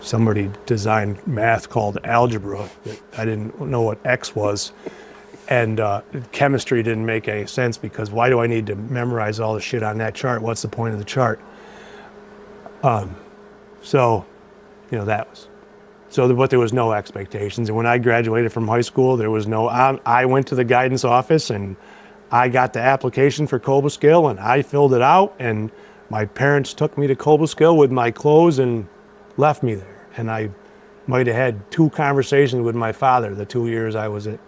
somebody designed math called algebra. I didn't know what X was. And chemistry didn't make any sense, because why do I need to memorize all the shit on that chart? What's the point of the chart? So but there was no expectations. And when I graduated from high school, there was no, I went to the guidance office and I got the application for Cobleskill and I filled it out, and my parents took me to Cobleskill with my clothes and left me there. And I might have had 2 conversations with my father the 2 years I was at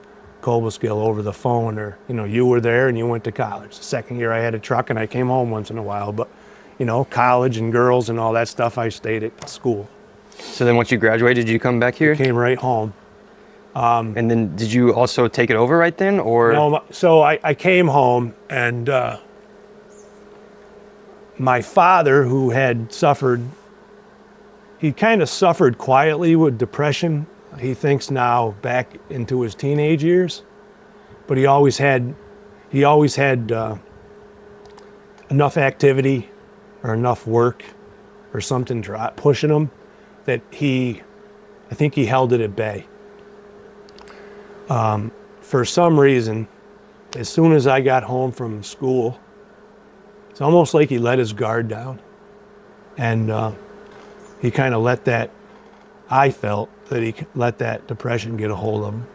Cobleskill over the phone, or, you were there and you went to college. The second year I had a truck and I came home once in a while, but, college and girls and all that stuff, I stayed at school. So then once you graduated, did you come back here? Came right home. And then did you also take it over right then, or? No, so I came home, and my father, who had suffered, he kind of suffered quietly with depression. He thinks now back into his teenage years, but he always had enough activity or enough work or something pushing him that I think he held it at bay. For some reason, as soon as I got home from school, it's almost like he let his guard down, and he kind of I felt that he let that depression get a hold of him.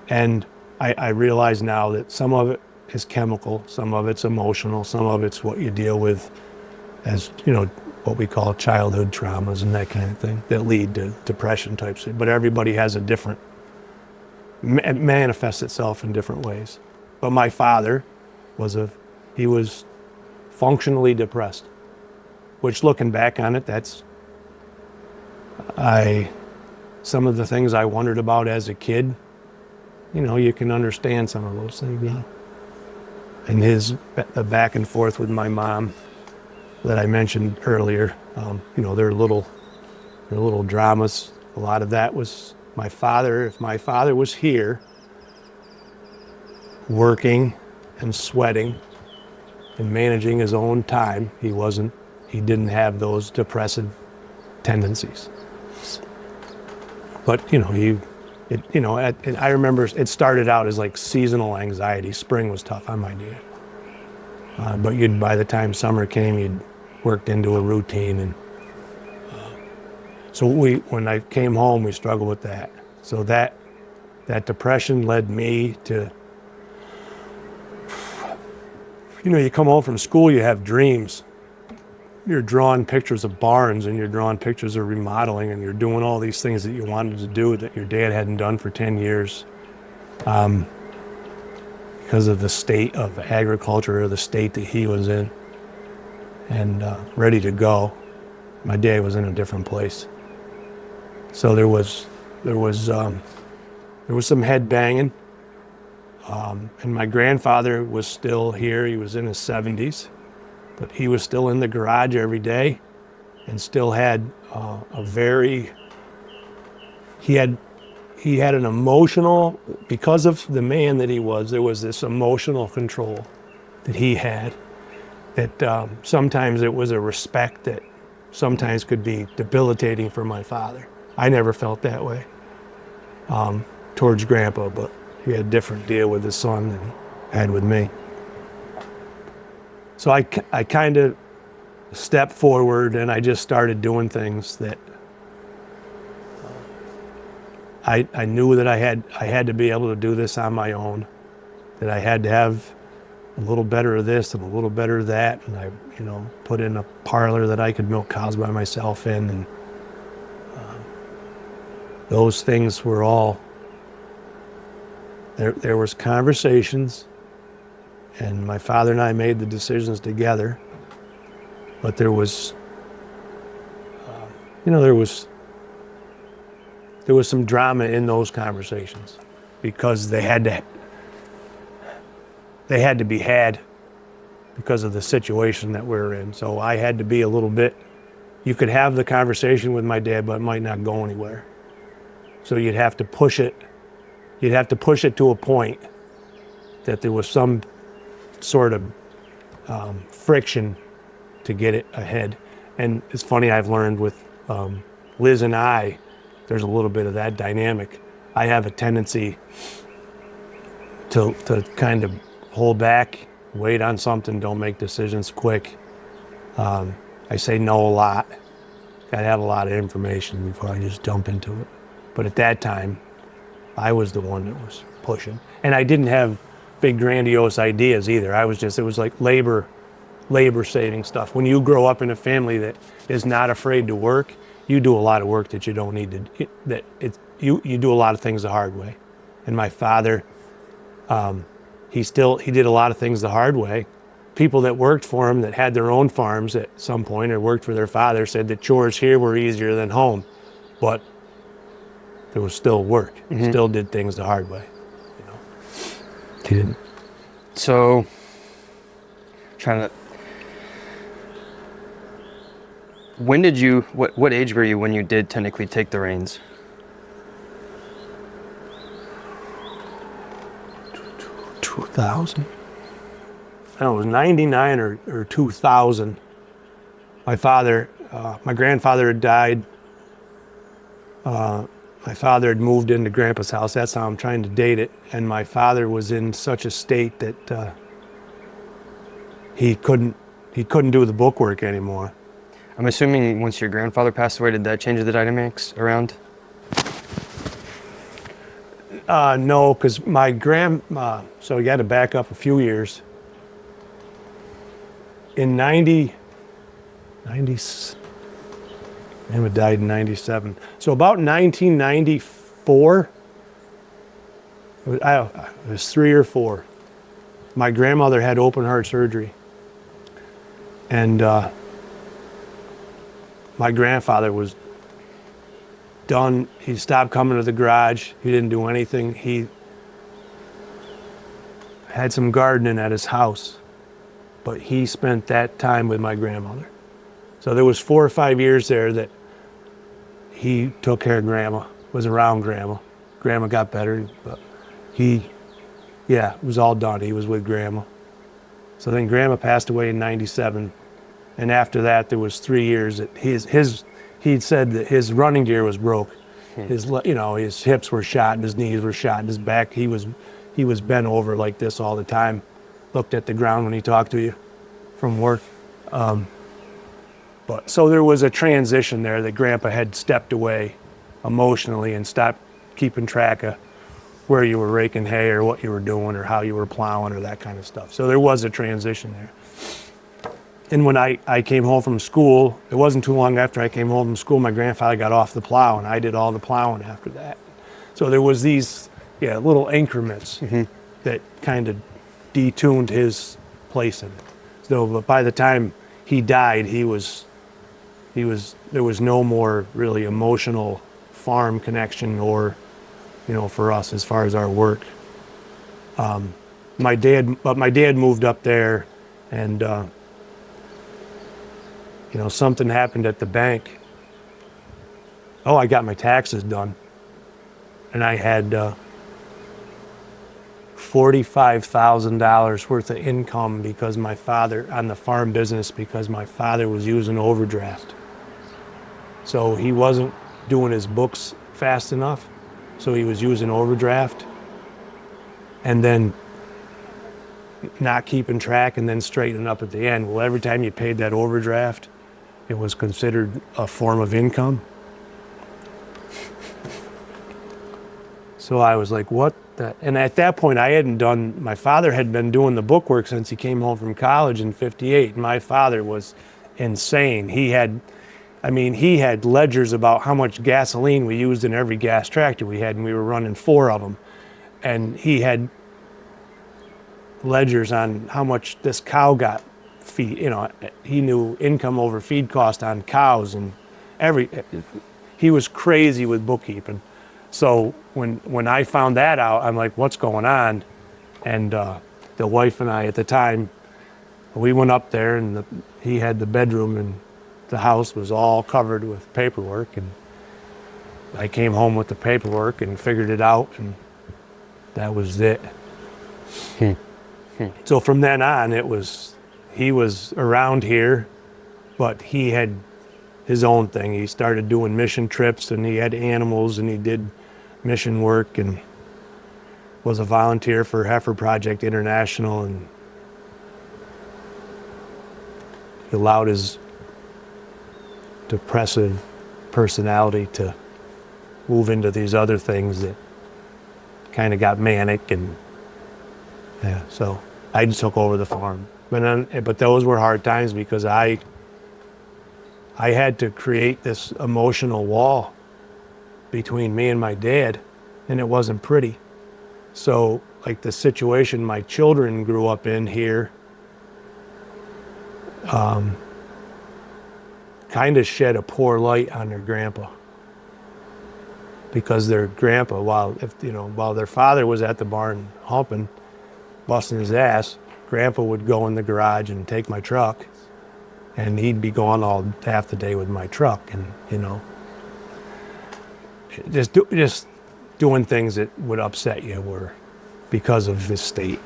And I realize now that some of it is chemical, some of it's emotional, some of it's what you deal with as, what we call childhood traumas and that kind of thing that lead to depression types. But everybody has a different, it manifests itself in different ways. But my father he was functionally depressed, which, looking back on it, some of the things I wondered about as a kid, you can understand some of those things now. And the back and forth with my mom that I mentioned earlier, their little dramas. A lot of that was my father. If my father was here working and sweating and managing his own time, he didn't have those depressive tendencies. But I remember it started out as like seasonal anxiety. Spring was tough on my dad, but by the time summer came, you'd worked into a routine, and so when I came home, we struggled with that. So that depression led me to, you come home from school, you have dreams. You're drawing pictures of barns, and you're drawing pictures of remodeling, and you're doing all these things that you wanted to do that your dad hadn't done for 10 years because of the state of agriculture, or the state that he was in, and ready to go. My dad was in a different place. So there was some head banging, and my grandfather was still here. He was in his 70s. But he was still in the garage every day, and still had he had an emotional, because of the man that he was, there was this emotional control that he had, that sometimes it was a respect that sometimes could be debilitating for my father. I never felt that way. towards Grandpa, but he had a different deal with his son than he had with me. So I kind of stepped forward and I just started doing things that I knew that I had to be able to do this on my own, that I had to have a little better of this and a little better of that, and I, put in a parlor that I could milk cows by myself in, and those things were all there. There was conversations, and my father and I made the decisions together, but there was, there was some drama in those conversations because they had to be had because of the situation that we're in. So I had to be a little bit, you could have the conversation with my dad, but it might not go anywhere. So you'd have to push it to a point that there was some sort of friction to get it ahead. And it's funny, I've learned with Liz and I, there's a little bit of that dynamic. I have a tendency to kind of hold back, wait on something, don't make decisions quick. I say no a lot. Gotta have a lot of information before I just jump into it. But at that time, I was the one that was pushing. And I didn't have big grandiose ideas either. It was like labor saving stuff. When you grow up in a family that is not afraid to work, you do a lot of work that you don't need to, you do a lot of things the hard way. And my father, he did a lot of things the hard way. People that worked for him that had their own farms at some point or worked for their father said that chores here were easier than home, but there was still work. Mm-hmm. Still did things the hard way. He didn't. So, what age were you when you did technically take the reins? 2000. I don't know, it was 99 or 2000. My grandfather had died. My father had moved into Grandpa's house. That's how I'm trying to date it. And my father was in such a state that he couldn't do the bookwork anymore. I'm assuming once your grandfather passed away, did that change the dynamics around? No, because my grandma, so you got to back up a few years. In Grandma died in 97. So about 1994, it was 3 or 4. My grandmother had open heart surgery. And my grandfather was done. He stopped coming to the garage. He didn't do anything. He had some gardening at his house, but he spent that time with my grandmother. So there was 4 or 5 years there that he took care of Grandma, was around Grandma. Grandma got better, but it was all done. He was with Grandma. So then Grandma passed away in 97. And after that, there was 3 years that he'd said that his running gear was broke. His hips were shot and his knees were shot and his back, he was bent over like this all the time, looked at the ground when he talked to you from work. But so there was a transition there that Grandpa had stepped away emotionally and stopped keeping track of where you were raking hay or what you were doing or how you were plowing or that kind of stuff. So there was a transition there. And when I came home from school, it wasn't too long after I came home from school, my grandfather got off the plow and I did all the plowing after that. So there was these little increments that kind of detuned his place in it. So, but by the time he died, there was no more really emotional farm connection or, for us as far as our work. My dad moved up there and, something happened at the bank. Oh, I got my taxes done. And I had $45,000 worth of income because my father, on the farm business, because my father was using overdraft. So he wasn't doing his books fast enough. So he was using overdraft and then not keeping track and then straightening up at the end. Well, every time you paid that overdraft, it was considered a form of income. So I was like, what the? And at that point, my father had been doing the bookwork since he came home from college in '58. And my father was insane. He had ledgers about how much gasoline we used in every gas tractor we had, and we were running 4 of them. And he had ledgers on how much this cow got feed. He knew income over feed cost on cows and he was crazy with bookkeeping. So when I found that out, I'm like, what's going on? And the wife and I at the time, we went up there, and he had the bedroom, and the house was all covered with paperwork. And I came home with the paperwork and figured it out, and that was it. So from then on, he was around here, but he had his own thing. He started doing mission trips, and he had animals, and he did mission work, and was a volunteer for Heifer Project International, and he allowed his depressive personality to move into these other things that kind of got manic, and yeah, so I just took over the farm. But those were hard times because I had to create this emotional wall between me and my dad, and it wasn't pretty. So like the situation my children grew up in here kind of shed a poor light on their grandpa, because their grandpa, while their father was at the barn humping, busting his ass, grandpa would go in the garage and take my truck, and he'd be gone half the day with my truck, and just doing things that would upset you were because of his state.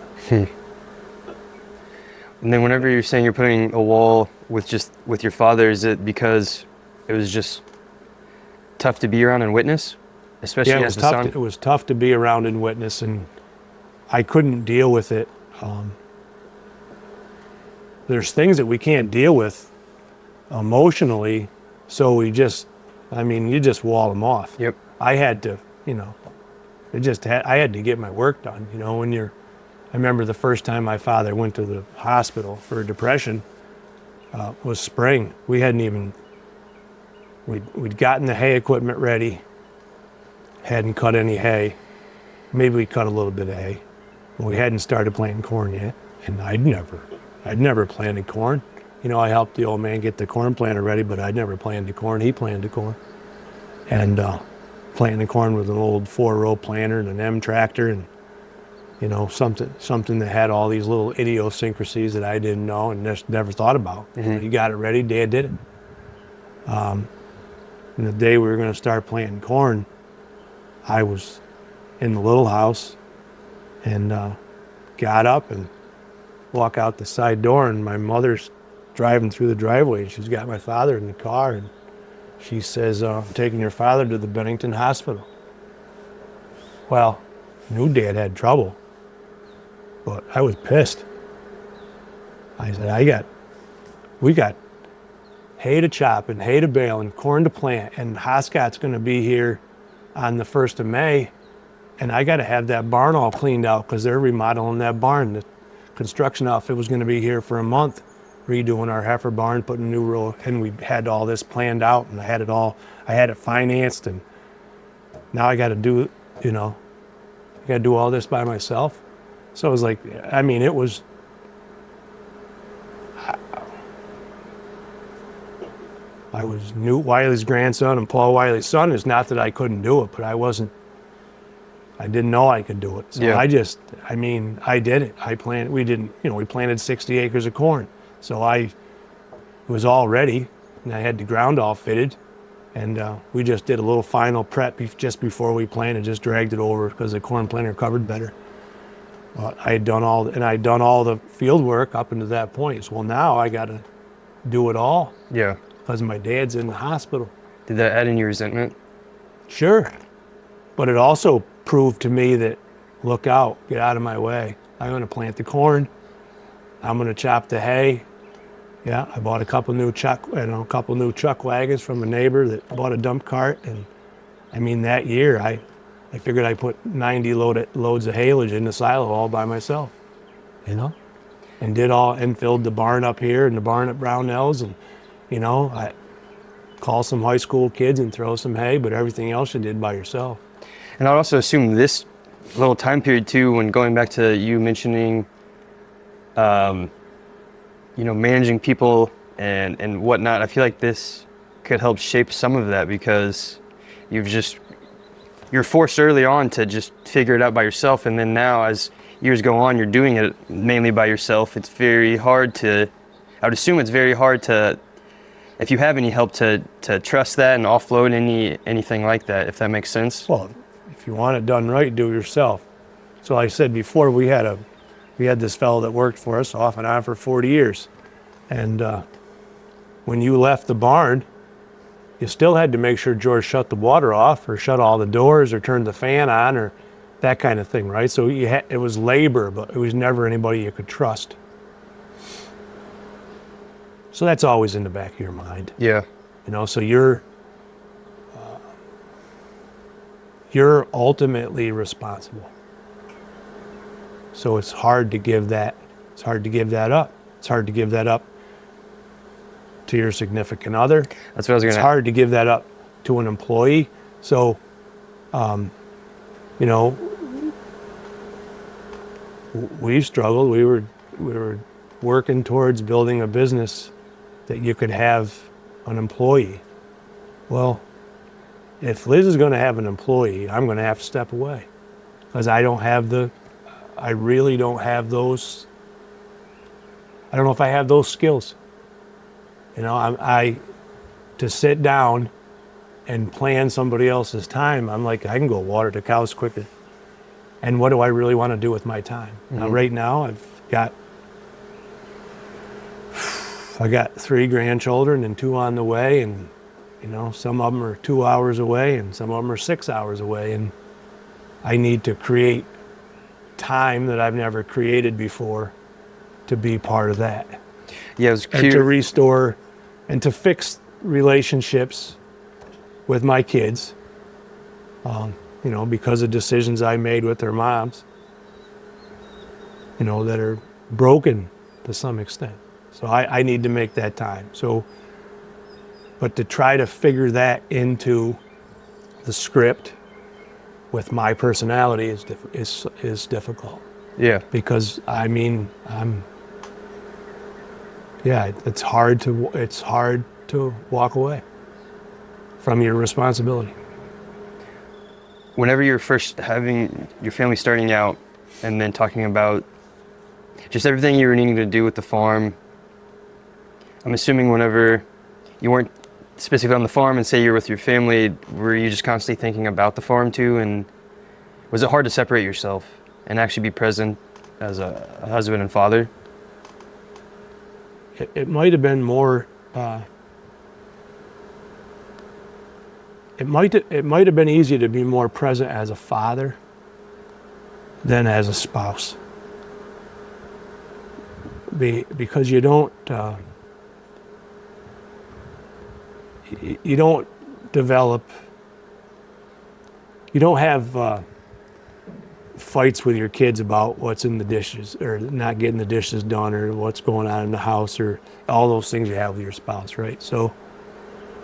And then whenever you're saying you're putting a wall with your father, is it because it was just tough to be around and witness, especially as a son? It was tough to be around and witness, and I couldn't deal with it. There's things that we can't deal with emotionally, so you just wall them off. Yep. I had to, I had to get my work done. I remember the first time my father went to the hospital for depression was spring. We hadn't even, we'd gotten the hay equipment ready, hadn't cut any hay. Maybe we cut a little bit of hay, but we hadn't started planting corn yet. And I'd never planted corn. I helped the old man get the corn planter ready, but I'd never planted corn. He planted corn. And planting the corn with an old 4-row planter and an M tractor, and something that had all these little idiosyncrasies that I didn't know and just never thought about. Mm-hmm. He got it ready, Dad did it. And the day we were going to start planting corn, I was in the little house and got up and walk out the side door, and my mother's driving through the driveway, and she's got my father in the car, and she says, I'm taking your father to the Bennington Hospital. Well, I knew Dad had trouble, but I was pissed. I said, we got hay to chop and hay to bale and corn to plant, and Hoscott's gonna be here on the 1st of May, and I gotta have that barn all cleaned out because they're remodeling that barn. The construction outfit was gonna be here for a month, redoing our heifer barn, putting a new row, and we had all this planned out, and I had it financed, and now I gotta do, I gotta do all this by myself. So it was like, it was, I was Newt Wiley's grandson and Paul Wiley's son. It's not that I couldn't do it, but I didn't know I could do it. So yeah. I did it. We planted 60 acres of corn. So it was all ready, and I had the ground all fitted, and we just did a little final prep just before we planted, just dragged it over because the corn planter covered better. But I had done all the field work up until that point. So now I got to do it all. Yeah. Because my dad's in the hospital. Did that add in your resentment? Sure. But it also proved to me that, look out, get out of my way. I'm going to plant the corn. I'm going to chop the hay. Yeah, I bought a couple new chuck wagons from a neighbor that bought a dump cart, and I mean that year I figured I put 90 loads of haylage in the silo all by myself, and filled the barn up here and the barn at Brownells, and I call some high school kids and throw some hay, but everything else you did by yourself. And I'd also assume this little time period too, when going back to you mentioning, managing people and whatnot, I feel like this could help shape some of that, because you're forced early on to just figure it out by yourself. And then now as years go on, you're doing it mainly by yourself. It's very hard I would assume it's very hard to, if you have any help, to trust that and offload anything like that, if that makes sense. Well, if you want it done right, do it yourself. So like I said before, we had this fellow that worked for us off and on for 40 years. And when you left the barn, you still had to make sure George shut the water off or shut all the doors or turned the fan on or that kind of thing, right? So it was labor, but it was never anybody you could trust. So that's always in the back of your mind. Yeah. So you're ultimately responsible. So it's hard to give that up. It's hard to give that up to your significant other. That's what I was going to. It's hard to give that up to an employee. So, we struggled. We were working towards building a business that you could have an employee. Well, if Liz is going to have an employee, I'm going to have to step away, because I really don't have those. I don't know if I have those skills. To sit down and plan somebody else's time, I'm like, I can go water the cows quicker. And what do I really want to do with my time? Mm-hmm. Now, right now, I got 3 grandchildren and 2 on the way, and some of them are 2 hours away and some of them are 6 hours away, and I need to create time that I've never created before to be part of that. Yeah, it was cute. And to restore and to fix relationships with my kids, because of decisions I made with their moms, that are broken to some extent. So I need to make that time. But to try to figure that into the script with my personality is difficult. Yeah. Because it's hard to walk away from your responsibility. Whenever you're first having your family starting out and then talking about just everything you were needing to do with the farm, I'm assuming whenever you weren't specifically on the farm and say you're with your family, were you just constantly thinking about the farm too? And was it hard to separate yourself and actually be present as a husband and father? It might have been more. It might have been easier to be more present as a father than as a spouse, because you don't develop. You don't have fights with your kids about what's in the dishes or not getting the dishes done or what's going on in the house or all those things you have with your spouse, right? So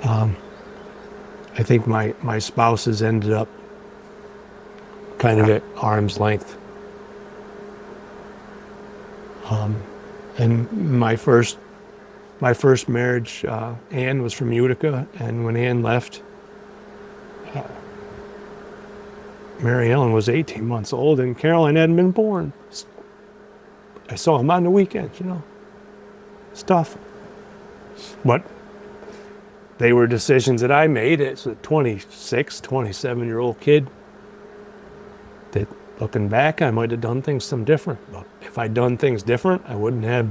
I think my spouses ended up kind of at arm's length. And my first marriage, Ann was from Utica, and when Ann left, Mary Ellen was 18 months old and Caroline hadn't been born. I saw him on the weekends, stuff. But they were decisions that I made as a 26, 27-year-old kid that, looking back, I might have done things some different. But if I'd done things different, I wouldn't have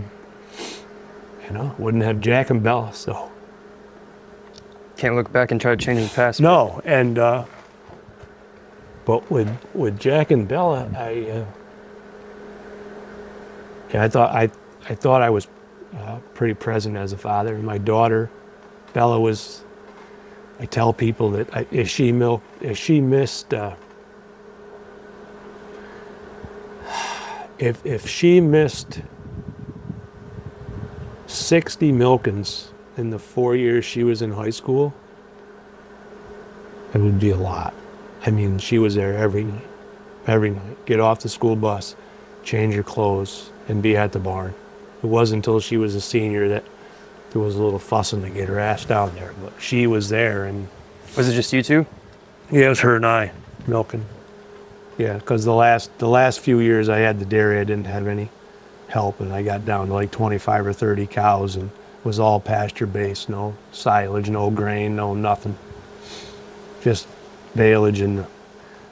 Jack and Bella, so. Can't look back and try to change the past. No, and But with Jack and Bella, I thought I was pretty present as a father. My daughter, Bella, was. I tell people that if she missed, if she missed 60 milkings in the 4 years she was in high school, it would be a lot. I mean, she was there every night. Get off the school bus, change her clothes, and be at the barn. It wasn't until she was a senior that there was a little fussing to get her ass down there, but she was there. And Was it just you two? yeah, it was her and I milking. Yeah, because the last few years I had the dairy, I didn't have any help, and I got down to like 25 or 30 cows, and it was all pasture based, no silage, no grain, no nothing. Just baleage in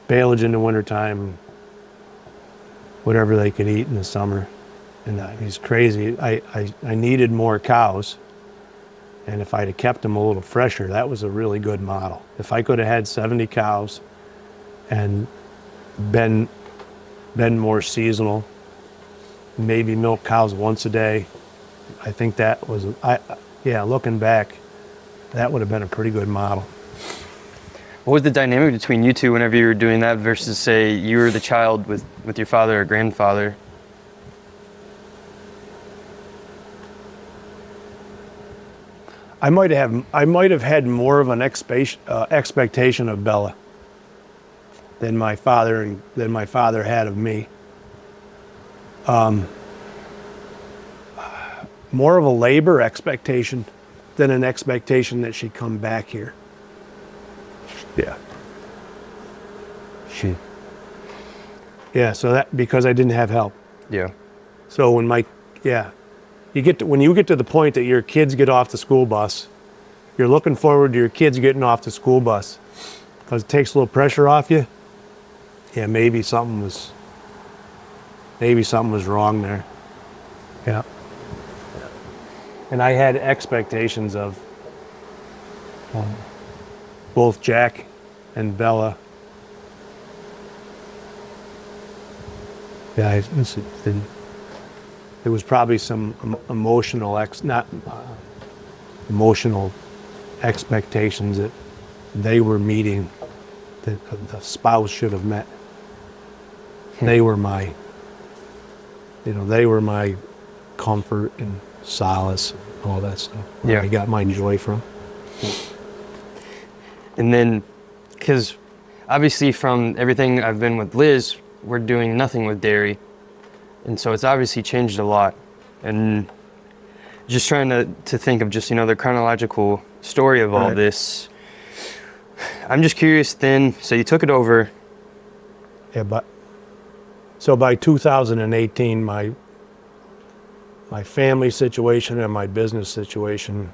the wintertime, whatever they could eat in the summer. And he's crazy. I needed more cows, and if I'd have kept them a little fresher, that was a really good model. If I could have had 70 cows and been more seasonal, maybe milk cows once a day, I think that was, looking back, that would have been a pretty good model. What was the dynamic between you two whenever you were doing that versus, say, you were the child with your father or grandfather? I might have had more of an expectation of Bella than my father had of me. More of a labor expectation than an expectation that she'd come back here. Yeah. Yeah, so that, because I didn't have help. Yeah. So when you get to the point that your kids get off the school bus, you're looking forward to your kids getting off the school bus because it takes a little pressure off you. Yeah, maybe something was wrong there. Yeah. And I had expectations of both Jack and Bella. Yeah, there was probably some emotional expectations that they were meeting that the spouse should have met. They were my comfort and solace and all that stuff. Yeah. I got my joy from. And then, because obviously from everything I've been with Liz, we're doing nothing with dairy. And so it's obviously changed a lot. And just trying to think of just, the chronological story of all this. I'm just curious then, so you took it over. Yeah, so by 2018, my family situation and my business situation,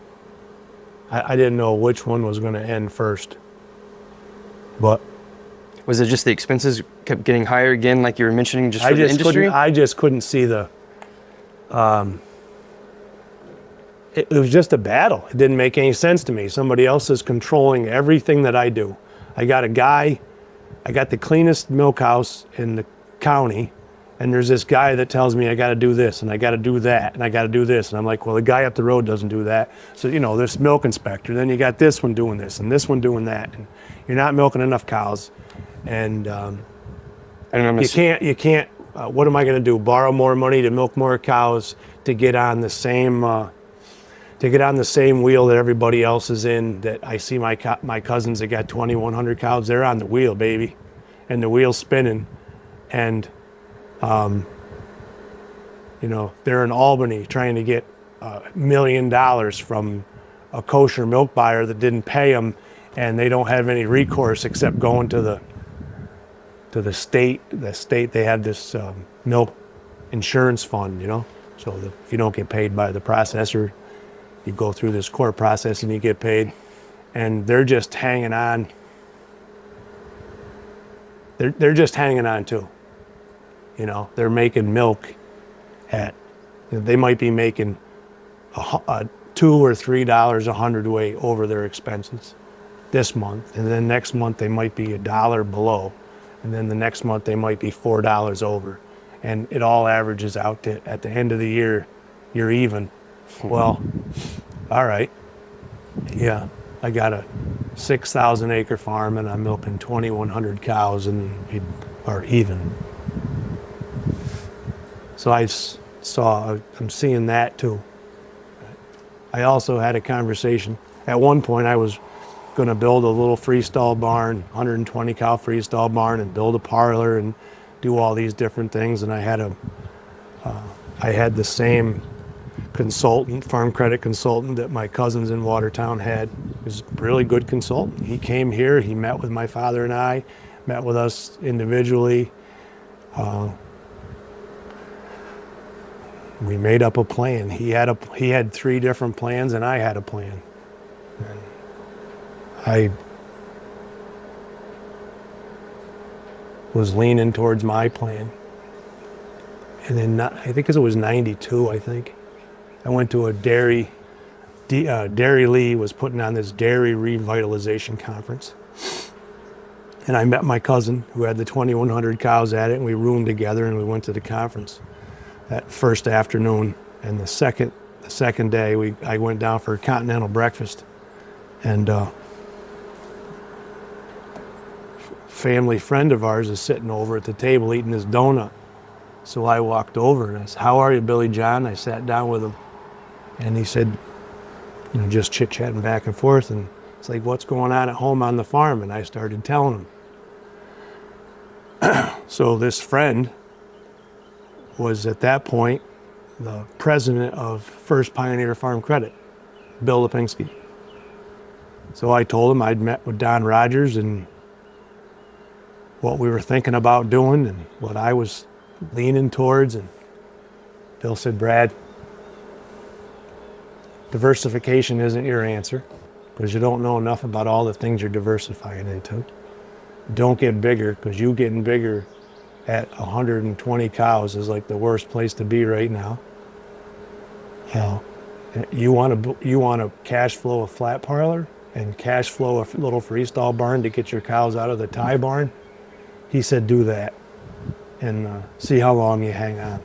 I didn't know which one was going to end first. But was it just the expenses kept getting higher again, like you were mentioning, just for the industry? I just couldn't see it was just a battle. It didn't make any sense to me. Somebody else is controlling everything that I do. I got the cleanest milk house in the county, and there's this guy that tells me I got to do this and I got to do that and I got to do this, and I'm like, well, the guy up the road doesn't do that. So this milk inspector, then you got this one doing this and this one doing that, and you're not milking enough cows, and you can't. What am I going to do? Borrow more money to milk more cows to get on the same wheel that everybody else is in? That I see my cousins that got 2,100 cows. They're on the wheel, baby, and the wheel's spinning, and they're in Albany trying to get $1 million from a kosher milk buyer that didn't pay them, and they don't have any recourse except going to the state. The state, they have this milk insurance fund, so that if you don't get paid by the processor, you go through this court process and you get paid, and they're just hanging on. They're just hanging on too. They're making milk they might be making $2 or $3 a hundredweight over their expenses this month, and then next month they might be $1 below, and then the next month they might be $4 over. And it all averages out to, at the end of the year, you're even. Well, all right. Yeah, I got a 6,000 acre farm and I'm milking 2,100 cows and we are even. So I'm seeing that too. I also had a conversation. At one point I was gonna build a little freestall barn, 120 cow freestall barn, and build a parlor and do all these different things. And I had the same consultant, farm credit consultant that my cousins in Watertown had. He was a really good consultant. He came here, he met with my father and I, met with us individually. We made up a plan. He had 3 different plans and I had a plan. And I was leaning towards my plan. And then I think it was 92, I think. I went to a Dairy Lee was putting on this dairy revitalization conference. And I met my cousin who had the 2,100 cows at it, and we roomed together and we went to the conference that first afternoon. And the second day I went down for a continental breakfast. And family friend of ours is sitting over at the table eating his donut. So I walked over and I said, "How are you, Billy John?" I sat down with him and he said, just chit-chatting back and forth, and it's like, "What's going on at home on the farm?" And I started telling him. So this friend was at that point the president of First Pioneer Farm Credit, Bill Lipinski. So I told him I'd met with Don Rogers and what we were thinking about doing and what I was leaning towards. And Bill said, "Brad, diversification isn't your answer because you don't know enough about all the things you're diversifying into. Don't get bigger, because you getting bigger at 120 cows is like the worst place to be right now. Hell, you want to cash flow a flat parlor and cash flow a little freestall barn to get your cows out of the tie barn?" He said, "Do that and see how long you hang on,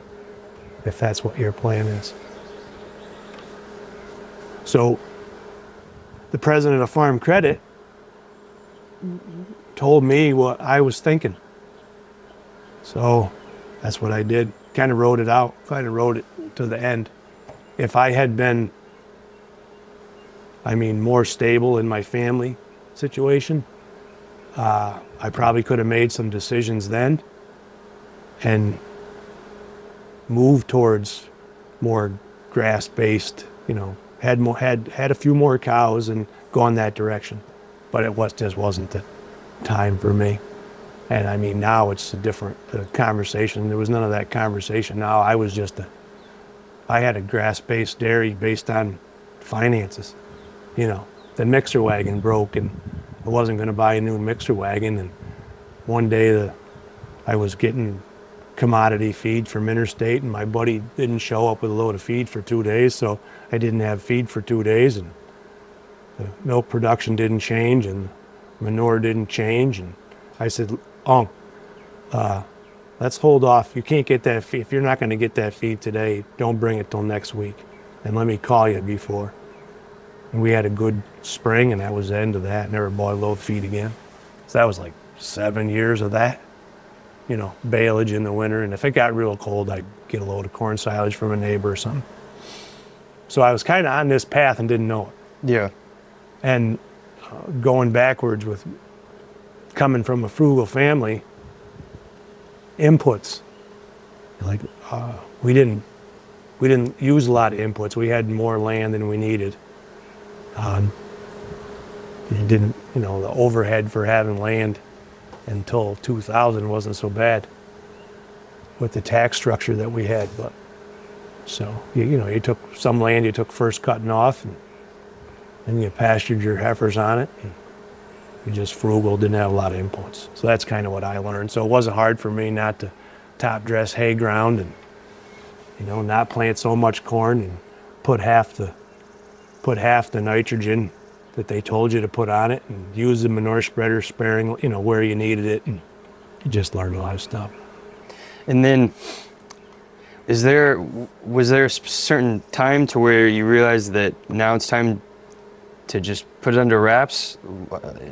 if that's what your plan is." So the president of Farm Credit told me what I was thinking. So that's what I did. Kind of wrote it out, kind of wrote it to the end. If I had been, more stable in my family situation, I probably could have made some decisions then and moved towards more grass-based, had a few more cows and gone that direction. But just wasn't the time for me. And now it's a different conversation. There was none of that conversation. Now I had a grass-based dairy based on finances. The mixer wagon broke and I wasn't going to buy a new mixer wagon. And one day I was getting commodity feed from Interstate and my buddy didn't show up with a load of feed for 2 days, so I didn't have feed for 2 days, and the milk production didn't change and manure didn't change. And I said, let's hold off. You can't get that feed. If you're not going to get that feed today, don't bring it till next week, and let me call you before. And we had a good spring, and that was the end of that. Never bought a load of feed again. So that was like 7 years of that. Baleage in the winter, and if it got real cold, I'd get a load of corn silage from a neighbor or something. So I was kind of on this path and didn't know it. Yeah. And going backwards with coming from a frugal family, inputs, we didn't use a lot of inputs. We had more land than we needed. The overhead for having land until 2000 wasn't so bad with the tax structure that we had. But so you took some land, you took first cutting off, and then you pastured your heifers on it. And you just frugal, didn't have a lot of inputs. So that's kind of what I learned. So it wasn't hard for me not to top dress hay ground and not plant so much corn and put half the nitrogen that they told you to put on it, and use the manure spreader sparingly, where you needed it, and you just learn a lot of stuff. And then, was there a certain time to where you realized that now it's time to just put it under wraps?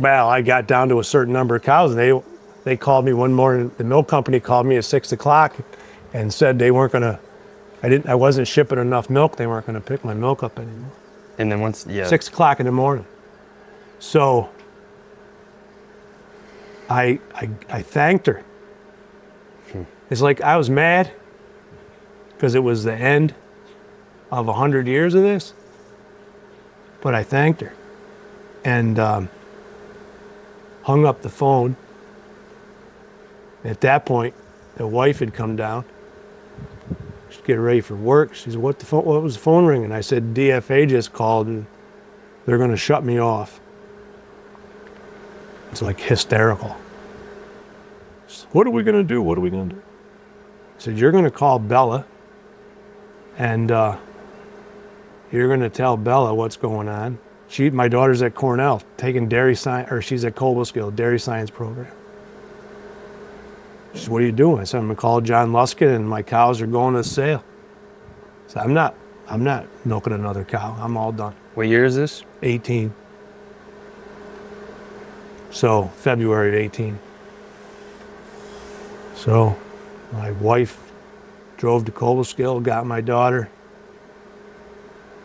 Well, I got down to a certain number of cows, and they called me one morning. The milk company called me at 6 o'clock and said they weren't gonna. I wasn't shipping enough milk. They weren't gonna pick my milk up anymore. And then once, yeah. 6 o'clock in the morning. So I thanked her. It's like I was mad because it was the end of 100 years of this, but I thanked her and hung up the phone. At that point, the wife had come down. She's getting ready for work. She said, what was the phone ringing? I said, DFA just called and they're going to shut me off. It's like hysterical. She said, what are we going to do? What are we going to do? I said, you're going to call Bella and you're going to tell Bella what's going on. My daughter's at Cornell taking dairy science, or she's at Cobleskill, dairy science program. She said, what are you doing? I said, I'm going to call John Luskin and my cows are going to the sale. I said, I'm not milking another cow. I'm all done. What year is this? 18. So February of 18. So my wife drove to Cobleskill, got my daughter.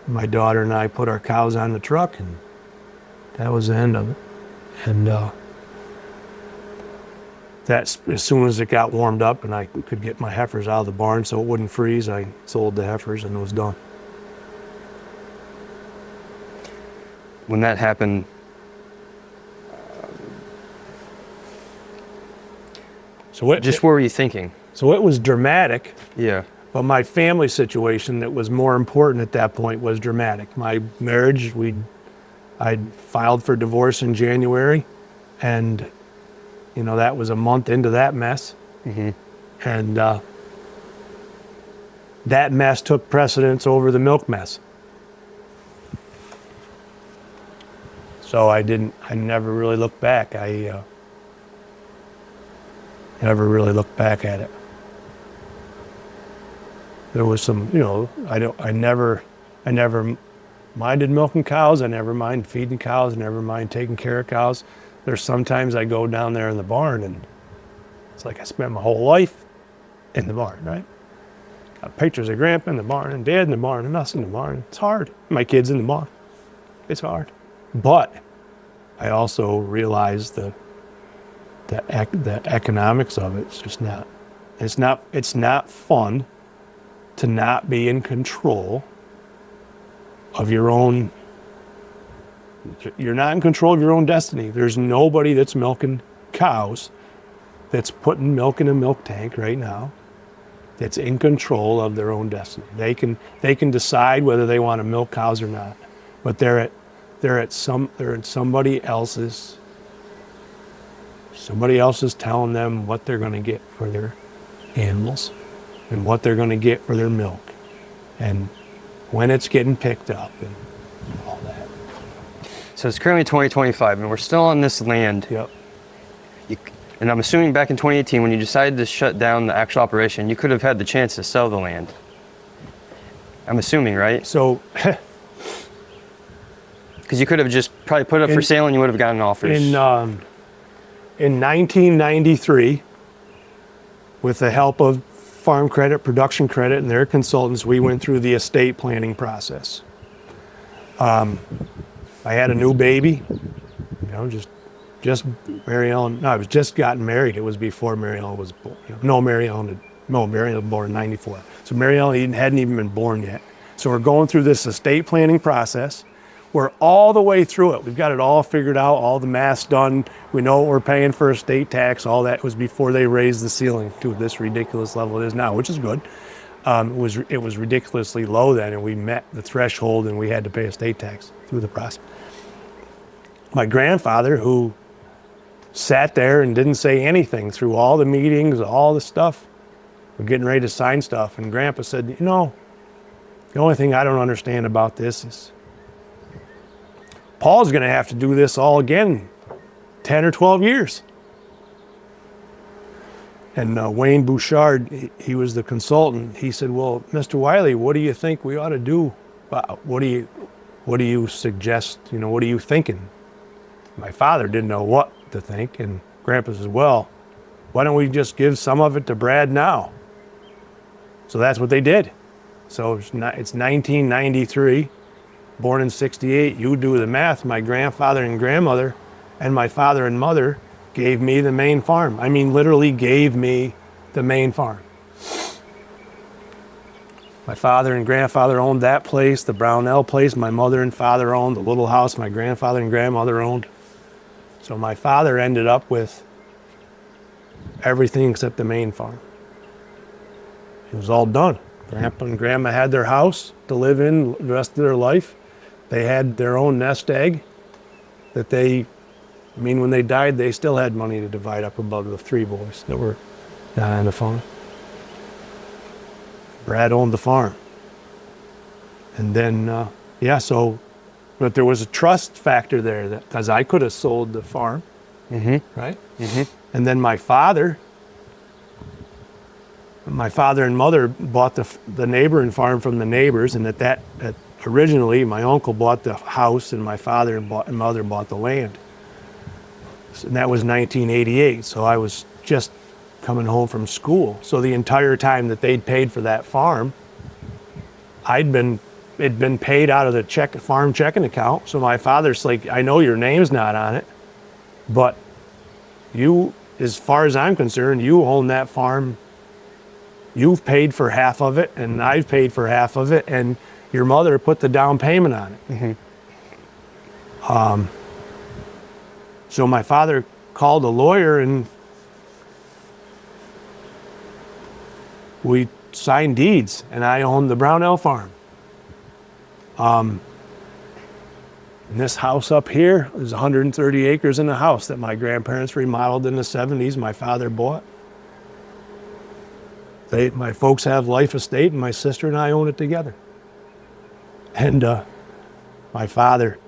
My daughter and I put our cows on the truck, and that was the end of it. And that's as soon as it got warmed up and I could get my heifers out of the barn so it wouldn't freeze, I sold the heifers and it was done. When that happened, what were you thinking? So it was dramatic. Yeah. But my family situation that was more important at that point was dramatic. My marriage, I'd filed for divorce in January, and that was a month into that mess. Mm-hmm. And that mess took precedence over the milk mess. So I never really looked back. I never really looked back at it. There was some, I never minded milking cows. I never minded feeding cows. I never mind taking care of cows. There's sometimes I go down there in the barn and it's like I spent my whole life in the barn, right? Got pictures of Grandpa in the barn and Dad in the barn and us in the barn. It's hard. My kids in the barn. It's hard. But I also realized the economics of it. It's just not. It's not fun to not be in control of your own. You're not in control of your own destiny. There's nobody that's milking cows that's putting milk in a milk tank right now that's in control of their own destiny. They can decide whether they want to milk cows or not, but they're at somebody else's. Somebody else is telling them what they're going to get for their animals and what they're going to get for their milk and when it's getting picked up and all that. So it's currently 2025 and we're still on this land. Yep. And I'm assuming back in 2018 when you decided to shut down the actual operation, you could have had the chance to sell the land. I'm assuming, right? So, because you could have just probably put it up for sale and you would have gotten offers. In 1993, with the help of Farm Credit, Production Credit, and their consultants, we went through the estate planning process. I had a new baby, just Mary Ellen. No, I was just gotten married. It was before Mary Ellen was born. Mary Ellen was born in '94. So Mary Ellen hadn't even been born yet. So we're going through this estate planning process. We're all the way through it. We've got it all figured out, all the math's done. We know what we're paying for estate tax. All that was before they raised the ceiling to this ridiculous level it is now, which is good. It was ridiculously low then, and we met the threshold, and we had to pay estate tax through the process. My grandfather, who sat there and didn't say anything through all the meetings, all the stuff, we're getting ready to sign stuff, and Grandpa said, the only thing I don't understand about this is Paul's going to have to do this all again 10 or 12 years. And Wayne Bouchard, he was the consultant. He said, well, Mr. Wiley, what do you think we ought to do? What do you suggest? What are you thinking? My father didn't know what to think, and Grandpa says, well, why don't we just give some of it to Brad now? So that's what they did. So it's 1993, born in 68. You do the math. My grandfather and grandmother and my father and mother gave me the main farm. I mean, literally gave me the main farm. My father and grandfather owned that place, the Brownell place. My mother and father owned the little house my grandfather and grandmother owned. So my father ended up with everything except the main farm. It was all done. Grandpa and Grandma had their house to live in the rest of their life. They had their own nest egg that when they died, they still had money to divide up above the 3 boys that were down on the farm. Brad owned the farm. And then, but there was a trust factor there because I could have sold the farm, right? And then my father and mother bought the neighboring farm from the neighbors, and originally my uncle bought the house and my father and mother bought the land. And that was 1988, so I was just coming home from school. So the entire time that they'd paid for that farm, it'd been paid out of the farm checking account. So my father's like, I know your name's not on it, but you, as far as I'm concerned, you own that farm. You've paid for half of it, and I've paid for half of it, and your mother put the down payment on it. So my father called a lawyer, and we signed deeds, and I owned the Brownell farm. And this house up here is 130 acres in a house that my grandparents remodeled in the 70s. My father bought. My folks have life estate, and my sister and I own it together. And my father,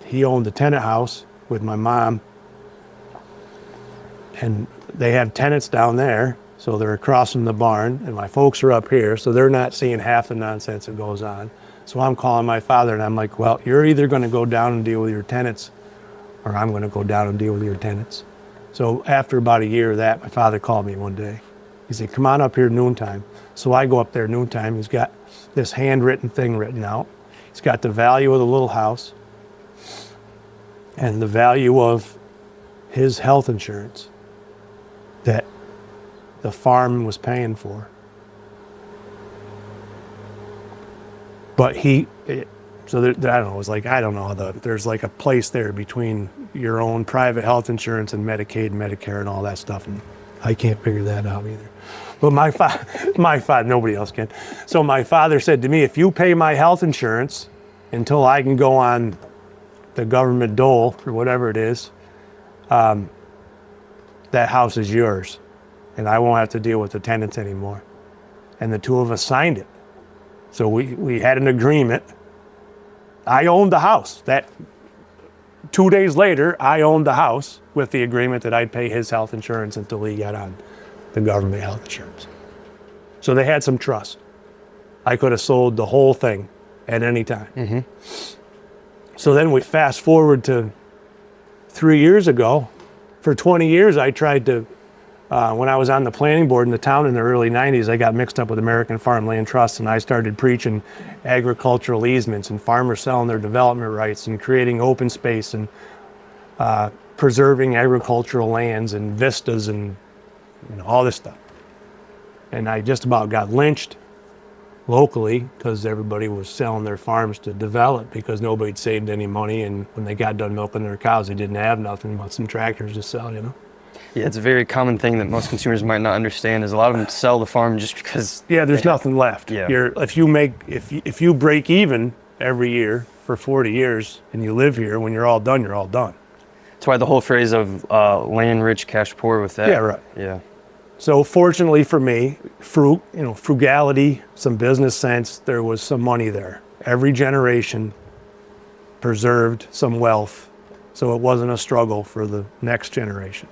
he owned the tenant house with my mom, and they have tenants down there, so they're across from the barn, and my folks are up here, so they're not seeing half the nonsense that goes on. So I'm calling my father, and I'm like, well, you're either going to go down and deal with your tenants, or I'm going to go down and deal with your tenants. So after about a year of that, my father called me one day. He said, come on up here noontime. So I go up there noontime. He's got this handwritten thing written out. He's got the value of the little house and the value of his health insurance that the farm was paying for. But I don't know, it was like, I don't know, there's like a place there between your own private health insurance and Medicaid and Medicare and all that stuff. And I can't figure that out either. But my father, nobody else can. So my father said to me, if you pay my health insurance until I can go on the government dole or whatever it is, that house is yours. And I won't have to deal with the tenants anymore. And the two of us signed it. So we had an agreement. I owned the house. 2 days later, I owned the house with the agreement that I'd pay his health insurance until he got on the government health insurance. So they had some trust. I could have sold the whole thing at any time. So then we fast forward to 3 years ago. For 20 years, I tried to, when I was on the planning board in the town in the early 90s, I got mixed up with American Farmland Trust, and I started preaching agricultural easements and farmers selling their development rights and creating open space and preserving agricultural lands and vistas and all this stuff. And I just about got lynched locally because everybody was selling their farms to develop because nobody'd saved any money, and when they got done milking their cows, they didn't have nothing but some tractors to sell, Yeah, it's a very common thing that most consumers might not understand is a lot of them sell the farm just because there's nothing left. Yeah. If you break even every year for 40 years and you live here, when you're all done, you're all done. That's why the whole phrase of land rich, cash poor with that. Yeah, right. Yeah. So fortunately for me, frugality, some business sense, there was some money there. Every generation preserved some wealth, so it wasn't a struggle for the next generation.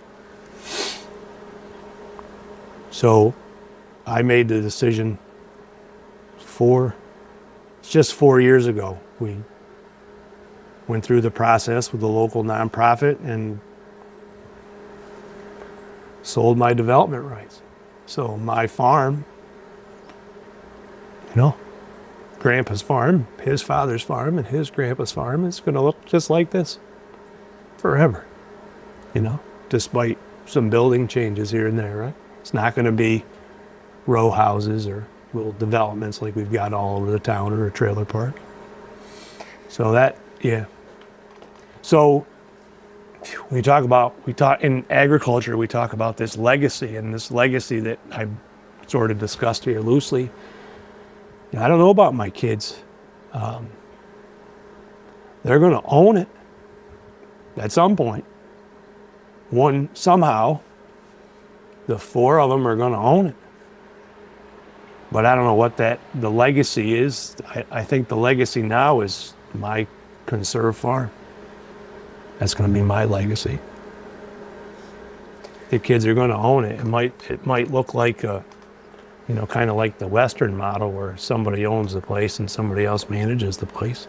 So I made the decision just 4 years ago. We went through the process with the local nonprofit and sold my development rights. So my farm, Grandpa's farm, his father's farm, and his grandpa's farm is going to look just like this forever, despite some building changes here and there, right? It's not going to be row houses or little developments like we've got all over the town or a trailer park. So So we talk in agriculture, we talk about this legacy, and this legacy that I sort of discussed here loosely. I don't know about my kids. They're going to own it at some point. Somehow, the four of them are going to own it. But I don't know what the legacy is. I think the legacy now is my conserved farm. That's going to be my legacy. The kids are going to own it. It might look like kind of like the Western model where somebody owns the place and somebody else manages the place.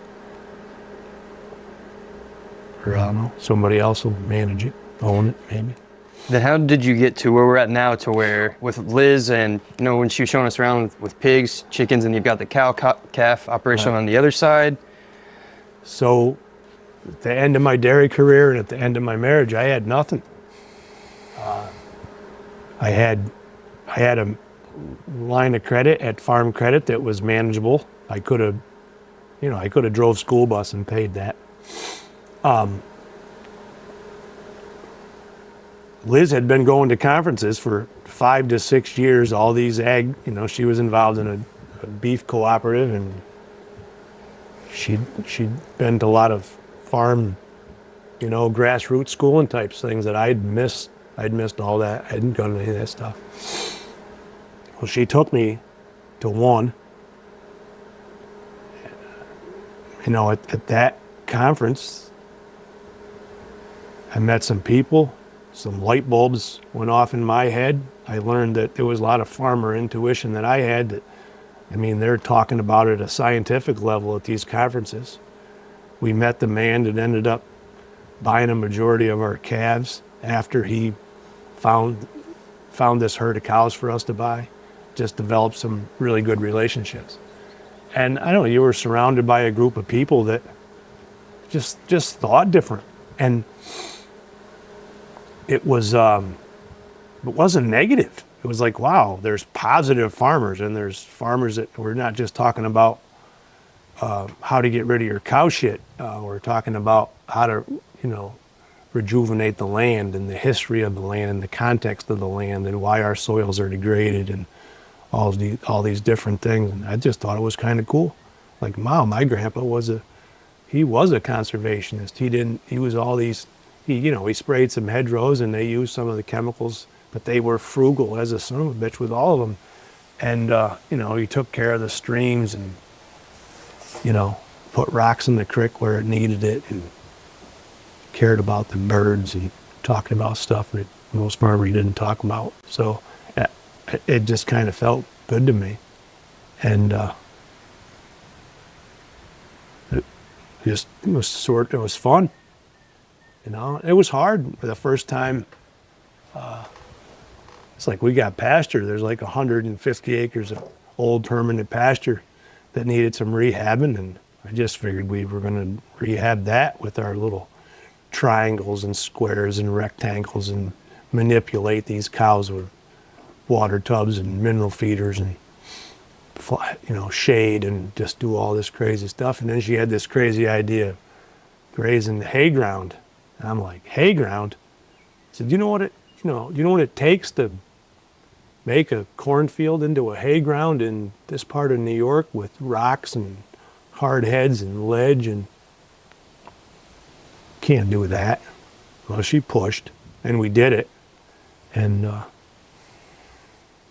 Or I don't know, somebody else will manage it, own it, maybe. Then how did you get to where we're at now, to where with Liz and, when she was showing us around with pigs, chickens, and you've got the cow-calf operation on the other side? So at the end of my dairy career and at the end of my marriage, I had nothing. I had a line of credit at Farm Credit that was manageable. I could have drove school bus and paid that. Liz had been going to conferences for 5 to 6 years, all these she was involved in a beef cooperative, and she'd been to a lot of farm, grassroots schooling types things that I'd missed all that. I hadn't gone to any of that stuff. Well, she took me to one. At that conference, I met some people. Some light bulbs went off in my head. I learned that there was a lot of farmer intuition that I had. They're talking about it at a scientific level at these conferences. We met the man that ended up buying a majority of our calves after he found this herd of cows for us to buy. Just developed some really good relationships. And I don't know, you were surrounded by a group of people that just thought different. And it wasn't negative. It was like, wow, there's positive farmers, and there's farmers that we're not just talking about how to get rid of your cow shit. We're talking about how to, rejuvenate the land and the history of the land and the context of the land and why our soils are degraded and all these different things. And I just thought it was kind of cool. Like, wow, my grandpa was a conservationist. He sprayed some hedgerows and they used some of the chemicals, but they were frugal as a son of a bitch with all of them. And, he took care of the streams and, put rocks in the creek where it needed it, and cared about the birds and talking about stuff that most farmers didn't talk about. So it just kind of felt good to me. And it was fun. It was hard for the first time. It's like we got pasture. There's like 150 acres of old permanent pasture that needed some rehabbing, and I just figured we were going to rehab that with our little triangles and squares and rectangles and manipulate these cows with water tubs and mineral feeders and shade and just do all this crazy stuff. And then she had this crazy idea of grazing the hay ground. And I'm like, hay ground? I said, you know what it takes to make a cornfield into a hay ground in this part of New York with rocks and hard heads and ledge, and can't do that. Well, she pushed and we did it. And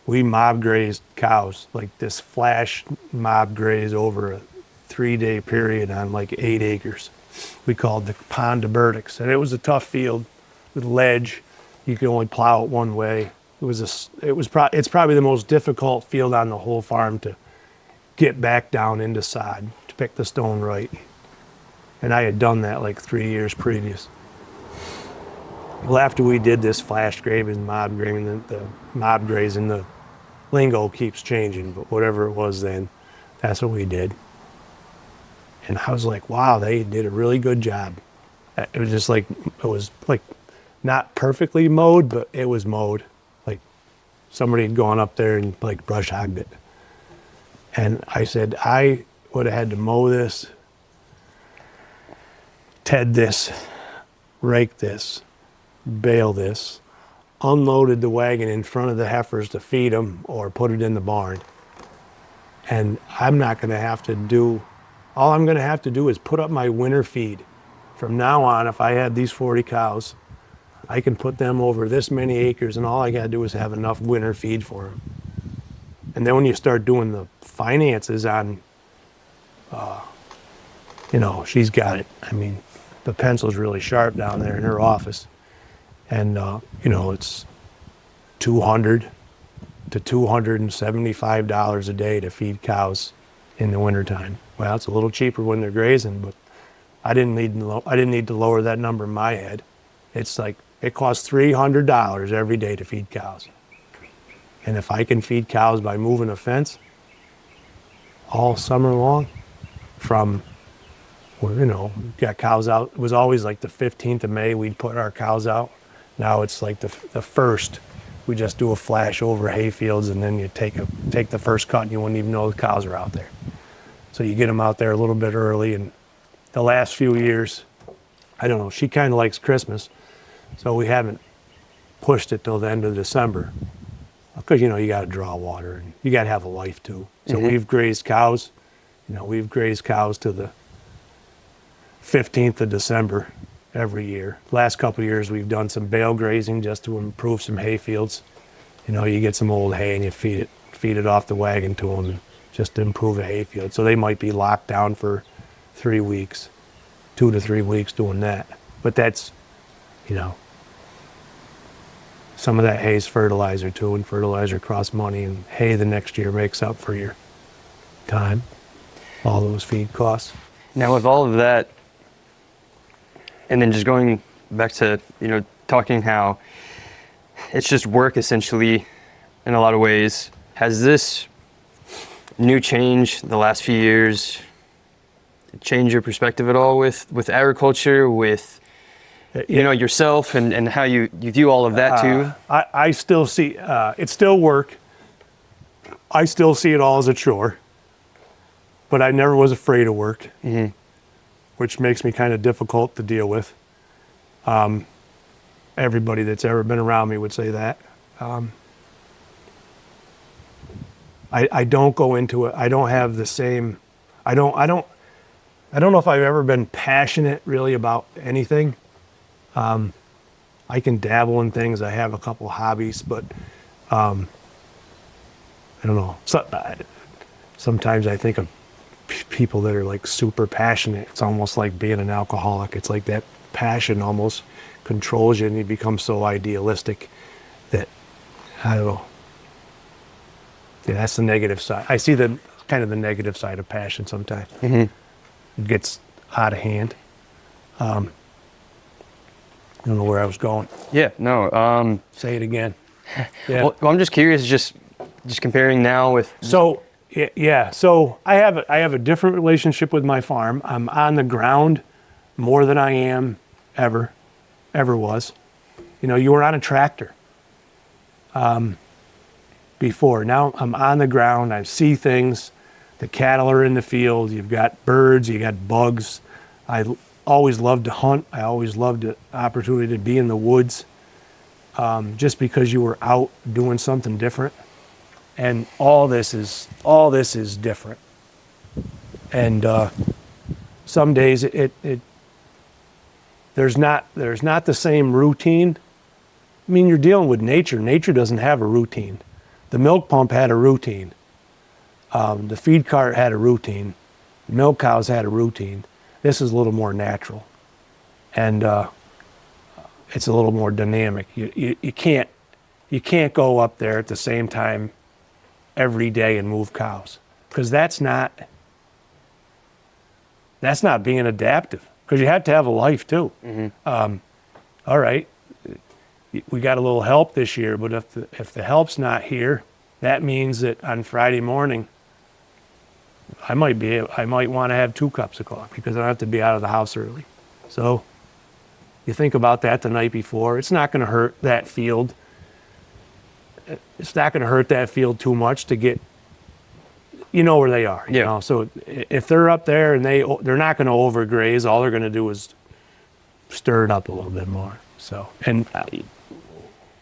we mob grazed cows, like this flash mob graze over a 3-day period on like 8 acres. We called the pond of burdocks, and it was a tough field with ledge. You could only plow it one way. It's probably the most difficult field on the whole farm to get back down into sod, to pick the stone right. And I had done that like 3 years previous. Well, after we did this flash grazing, mob grazing, the mob grazing, the lingo keeps changing, but whatever it was then, that's what we did. And I was like, wow, they did a really good job. It was like not perfectly mowed, but it was mowed. Like somebody had gone up there and like brush hogged it. And I said, I would have had to mow this, ted this, rake this, bale this, unloaded the wagon in front of the heifers to feed them or put it in the barn. And I'm not going to have to do, all I'm going to have to do is put up my winter feed. From now on, if I had these 40 cows, I can put them over this many acres, and all I got to do is have enough winter feed for them. And then when you start doing the finances on, she's got it. I mean, the pencil's really sharp down there in her office. And, it's $200 to $275 a day to feed cows in the wintertime. Well, it's a little cheaper when they're grazing, but I didn't need to lower that number in my head. It's like, it costs $300 every day to feed cows. And if I can feed cows by moving a fence all summer long from, got cows out. It was always like the 15th of May we'd put our cows out. Now it's like the 1st. We just do a flash over hay fields, and then you take the first cut and you wouldn't even know the cows are out there. So you get them out there a little bit early. And the last few years, I don't know, she kind of likes Christmas. So we haven't pushed it till the end of December. Because, you got to draw water and you got to have a life too. So we've grazed cows, to the 15th of December every year. Last couple of years, we've done some bale grazing just to improve some hay fields. You get some old hay and you feed it off the wagon to them just to improve a hay field. So they might be locked down for 3 weeks, 2 to 3 weeks doing that. But that's, some of that hay is fertilizer too, and fertilizer costs money, and hay the next year makes up for your time, all those feed costs. Now with all of that, and then just going back to, talking how it's just work essentially in a lot of ways, has this new change the last few years changed your perspective at all with agriculture, with yourself and how you view all of that too? I still see, it's still work. I still see it all as a chore, but I never was afraid of work, which makes me kind of difficult to deal with. Everybody that's ever been around me would say that. I don't go into it. I don't have the same, I don't know if I've ever been passionate really about anything. I can dabble in things. I have a couple hobbies, but I don't know. Sometimes I think of people that are like super passionate. It's almost like being an alcoholic. It's like that passion almost controls you, and you become so idealistic that, I don't know. Yeah, that's the negative side. I see the kind of the negative side of passion sometimes. It gets out of hand. I don't know where I was going. Yeah, no. Say it again. Yeah. Well, I'm just curious, just comparing now with. So yeah. So I have a different relationship with my farm. I'm on the ground more than I am ever was. You were on a tractor before. Now I'm on the ground. I see things. The cattle are in the field. You've got birds. You got bugs. I always loved to hunt. I always loved the opportunity to be in the woods, just because you were out doing something different. And all this is different. And some days there's not the same routine. I mean, you're dealing with nature. Nature doesn't have a routine. The milk pump had a routine. The feed cart had a routine. Milk cows had a routine. This is a little more natural, and it's a little more dynamic. You can't you can't go up there at the same time every day and move cows, because that's not being adaptive, because you have to have a life too. All right, we got a little help this year, but if the help's not here, that means that on Friday morning, I might want to have 2 cups of coffee because I don't have to be out of the house early. So you think about that the night before. It's not going to hurt that field. It's not going to hurt that field too much to get, you know, where they are. You know? So if they're up there and they're not going to overgraze, all they're going to do is stir it up a little bit more. So, and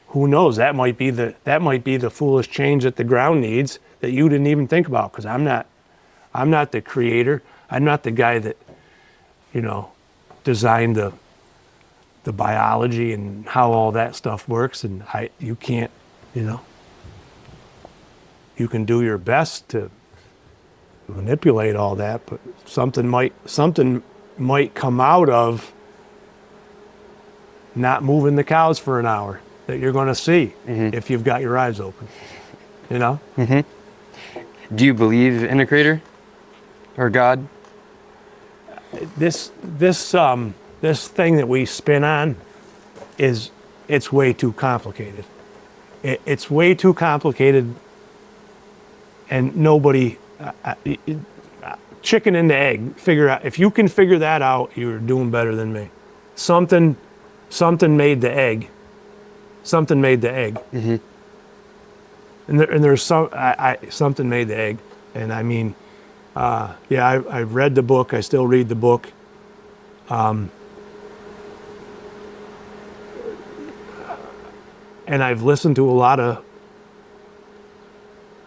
who knows, that might be the foolish change that the ground needs that you didn't even think about, because I'm not the creator. I'm not the guy that, you know, designed the biology and how all that stuff works. And you can't, you know, you can do your best to manipulate all that, but something might come out of not moving the cows for an hour that you're going to see if you've got your eyes open, you know? Do you believe in a creator or God? This thing that we spin on it's way too complicated. It's way too complicated, and nobody, chicken and the egg, figure out, if you can figure that out, you're doing better than me. Something made the egg. Something made the egg. And there's something made the egg. And I mean, I've read the book. I still read the book. And I've listened to a lot of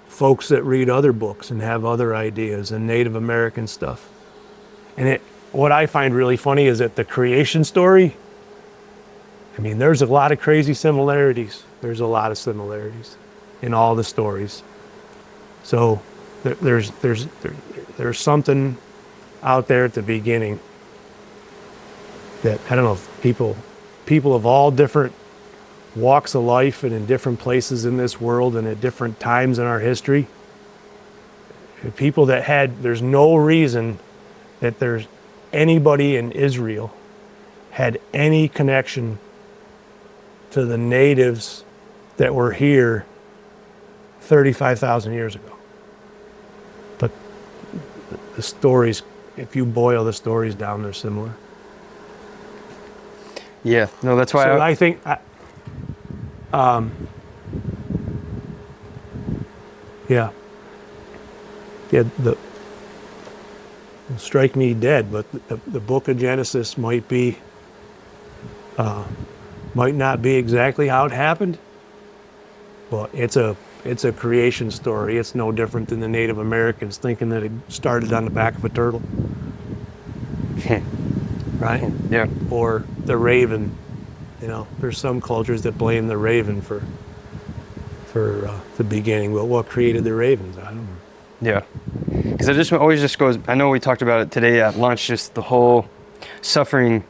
folks that read other books and have other ideas and Native American stuff. And what I find really funny is that the creation story, I mean, there's a lot of crazy similarities. There's a lot of similarities in all the stories. So there's something out there at the beginning that, I don't know, people of all different walks of life and in different places in this world and at different times in our history, people that there's no reason that there's anybody in Israel had any connection to the natives that were here 35,000 years ago. But the stories, if you boil the stories down, they're similar. Yeah, no, that's why. So I think, it'll strike me dead, but the book of Genesis might not be exactly how it happened, but it's a creation story. It's no different than the Native Americans thinking that it started on the back of a turtle. Right? Yeah. Or the raven. You know, there's some cultures that blame the raven for the beginning, but what created the ravens? I don't know. Yeah. Because it always just goes, I know we talked about it today at lunch, just the whole suffering.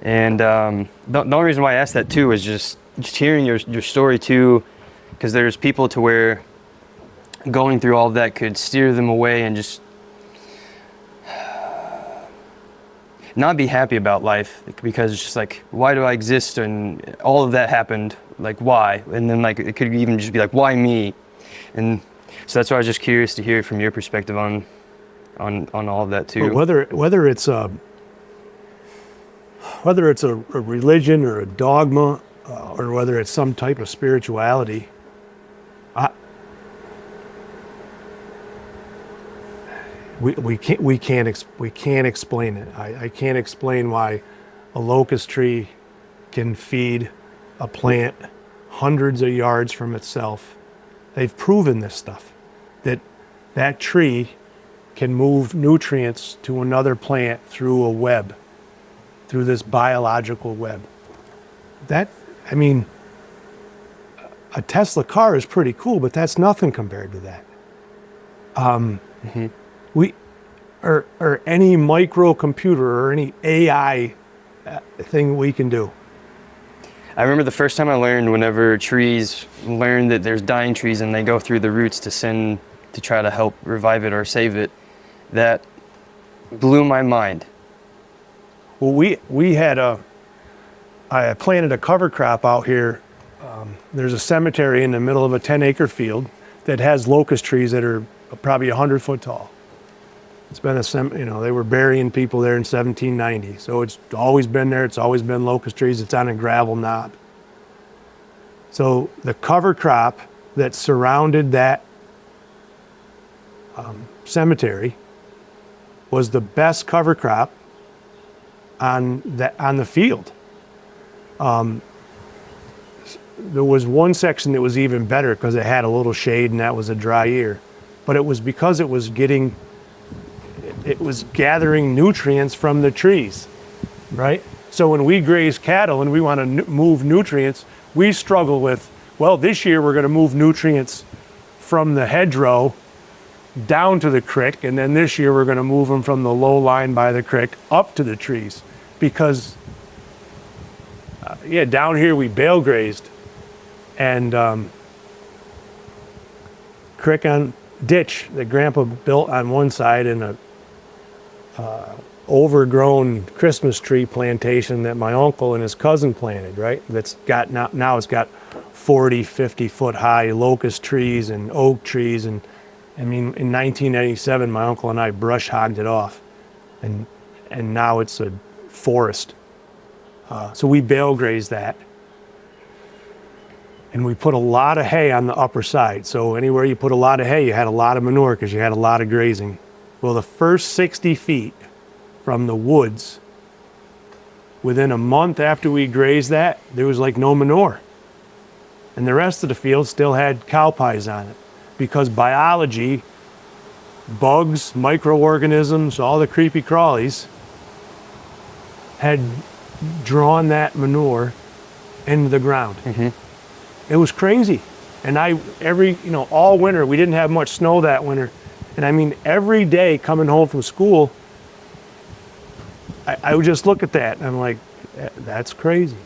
And the only reason why I asked that too is just hearing your story too, because there's people to where going through all of that could steer them away and just not be happy about life, because it's just like, why do I exist? And all of that happened, like why? And then like it could even just be like, why me? And so that's why I was just curious to hear from your perspective on all of that too. But whether it's a religion or a dogma, or whether it's some type of spirituality, we can't explain it. I can't explain why a locust tree can feed a plant hundreds of yards from itself. They've proven this stuff, that tree can move nutrients to another plant through a web, through this biological web. A Tesla car is pretty cool, but that's nothing compared to that. Or any microcomputer or any AI thing we can do. I remember the first time I learned, whenever trees learn that there's dying trees and they go through the roots to try to help revive it or save it, that blew my mind. Well, I planted a cover crop out here. There's a cemetery in the middle of a 10-acre field that has locust trees that are probably 100 foot tall. It's been they were burying people there in 1790. So it's always been there. It's always been locust trees. It's on a gravel knob. So the cover crop that surrounded that cemetery was the best cover crop on the field. There was one section that was even better because it had a little shade and that was a dry year. But it was because it was gathering nutrients from the trees, right? So when we graze cattle and we want to move nutrients, we struggle with, well, this year we're going to move nutrients from the hedgerow down to the creek, and then this year we're going to move them from the low line by the creek up to the trees. Because, down here we bale grazed, and creek on ditch that Grandpa built on one side, and a overgrown Christmas tree plantation that my uncle and his cousin planted, right? That's got now it's got 40, 50 foot high locust trees and oak trees. And I mean, in 1997, my uncle and I brush hogged it off, and now it's a forest. So we bale grazed that. And we put a lot of hay on the upper side. So anywhere you put a lot of hay, you had a lot of manure because you had a lot of grazing. Well, the first 60 feet from the woods, within a month after we grazed that, there was like no manure. And the rest of the field still had cow pies on it because biology, bugs, microorganisms, all the creepy crawlies had drawn that manure into the ground. Mm-hmm. It was crazy. And all winter, we didn't have much snow that winter. And I mean, every day coming home from school, I would just look at that and I'm like, that's crazy.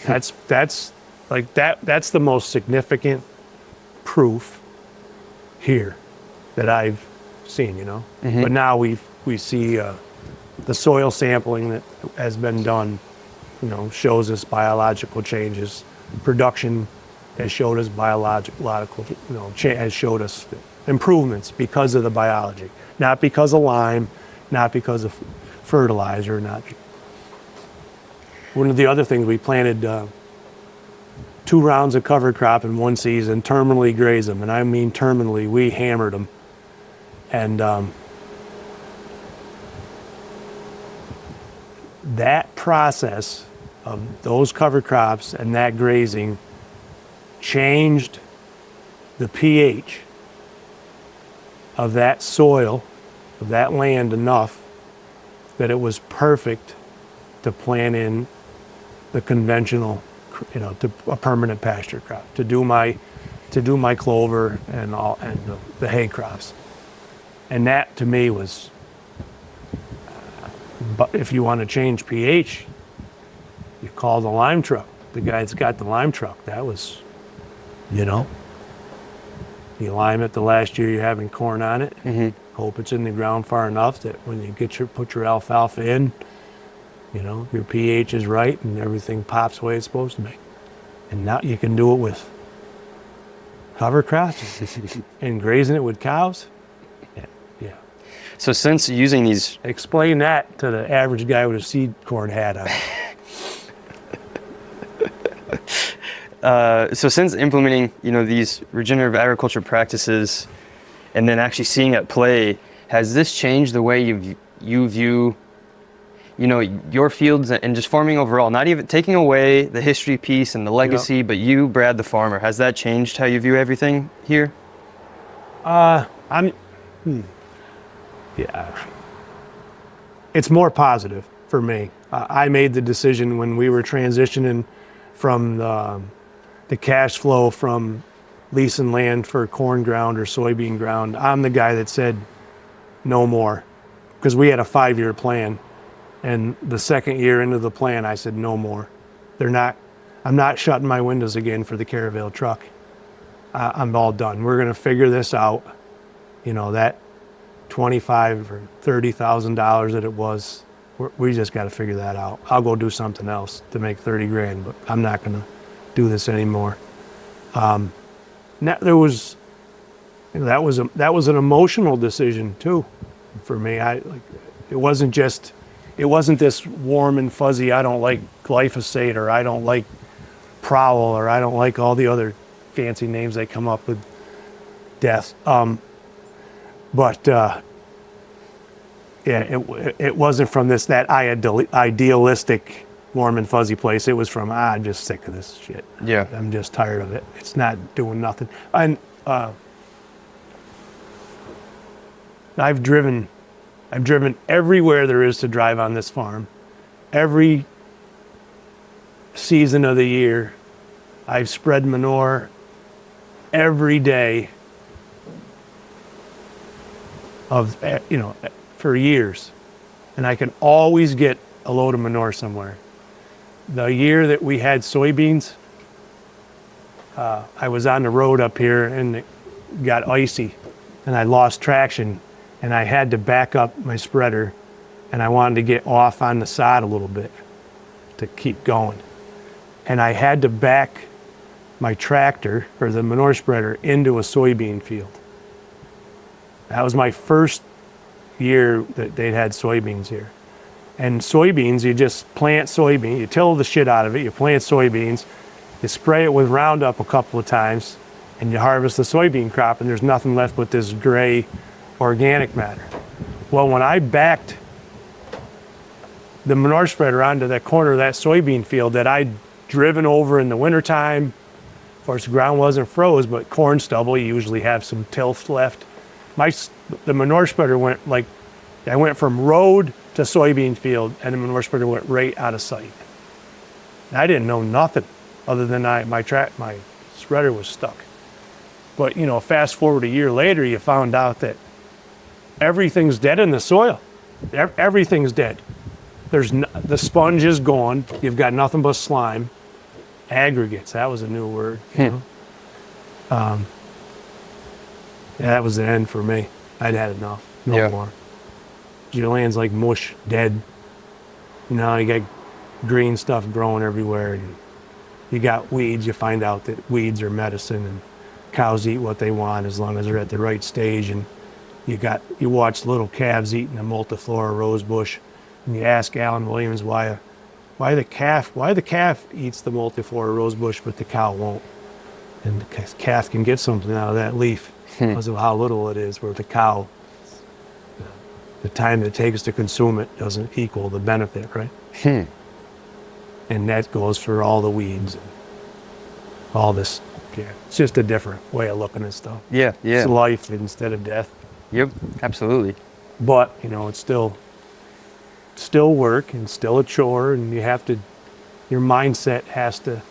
That's the most significant proof here that I've seen, Mm-hmm. But now we see the soil sampling that has been done, shows us biological changes. Production has showed us has showed us improvements because of the biology, not because of lime, not because of fertilizer. Not. One of the other things, we planted 2 rounds of cover crop in one season, terminally grazed them, and I mean terminally. We hammered them, and that process of those cover crops and that grazing changed the pH of that soil, of that land enough that it was perfect to plant in the conventional, to a permanent pasture crop, to do my clover and the hay crops. And that to me was, but if you want to change pH, you call the lime truck. The guy that's got the lime truck, that was, you lime it the last year you're having corn on it. Mm-hmm. Hope it's in the ground far enough that when you put your alfalfa in, your pH is right and everything pops the way it's supposed to be. And now you can do it with cover crops and grazing it with cows. Yeah. So since using these... Explain that to the average guy with a seed corn hat on. So since implementing, these regenerative agriculture practices and then actually seeing it play, has this changed the way you view, your fields and just farming overall? Not even taking away the history piece and the legacy, but you, Brad the farmer, has that changed how you view everything here? It's more positive for me. I made the decision when we were transitioning from the cash flow from leasing land for corn ground or soybean ground. I'm the guy that said no more, because we had a 5-year plan, and the second year into the plan I said no more. I'm not shutting my windows again for the Caravelle truck. I'm all done. We're gonna figure this out. You know, that $25,000 or $30,000 that it was, we just got to figure that out. I'll go do something else to make 30 grand, but I'm not gonna do this anymore. That was an emotional decision too, for me. It wasn't this warm and fuzzy, I don't like glyphosate, or I don't like prowl, or I don't like all the other fancy names they come up with, death. It wasn't from that idealistic warm and fuzzy place. It was from, I'm just sick of this shit. Yeah. I'm just tired of it. It's not doing nothing. And I've driven everywhere there is to drive on this farm. Every season of the year, I've spread manure every day for years. And I can always get a load of manure somewhere. The year that we had soybeans, I was on the road up here and it got icy and I lost traction and I had to back up my spreader and I wanted to get off on the side a little bit to keep going. And I had to back my tractor or the manure spreader into a soybean field. That was my first year that they'd had soybeans here. And soybeans, you just plant soybeans, you till the shit out of it, you plant soybeans, you spray it with Roundup a couple of times, and you harvest the soybean crop, and there's nothing left but this gray organic matter. Well, when I backed the manure spreader onto that corner of that soybean field that I'd driven over in the wintertime, of course the ground wasn't froze, but corn stubble, you usually have some tilth left. The manure spreader went I went from road to soybean field, and the manure spreader went right out of sight. And I didn't know nothing other than my spreader was stuck. But fast forward a year later, you found out that everything's dead in the soil. Everything's dead. The sponge is gone. You've got nothing but slime. Aggregates, that was a new word. That was the end for me. I'd had enough. No more. Your land's like mush, dead. You got green stuff growing everywhere, and you got weeds. You find out that weeds are medicine, and cows eat what they want as long as they're at the right stage. And you watch little calves eating a multiflora rose bush, and you ask Alan Williams why the calf eats the multiflora rose bush, but the cow won't. And the calf can get something out of that leaf because of how little it is, where the cow, the time it takes to consume it doesn't equal the benefit, right? And that goes for all the weeds and all this. Yeah, it's just a different way of looking at stuff. Yeah. It's life instead of death. Yep, absolutely. But it's still work and still a chore, and your mindset has to,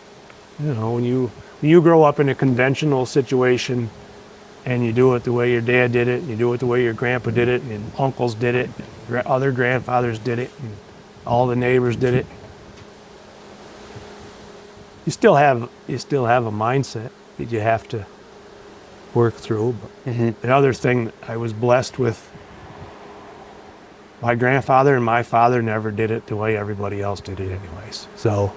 when you grow up in a conventional situation and you do it the way your dad did it, and you do it the way your grandpa did it, and uncles did it, and other grandfathers did it, and all the neighbors did it. You still have a mindset that you have to work through. But the other thing I was blessed with, my grandfather and my father never did it the way everybody else did it anyways. So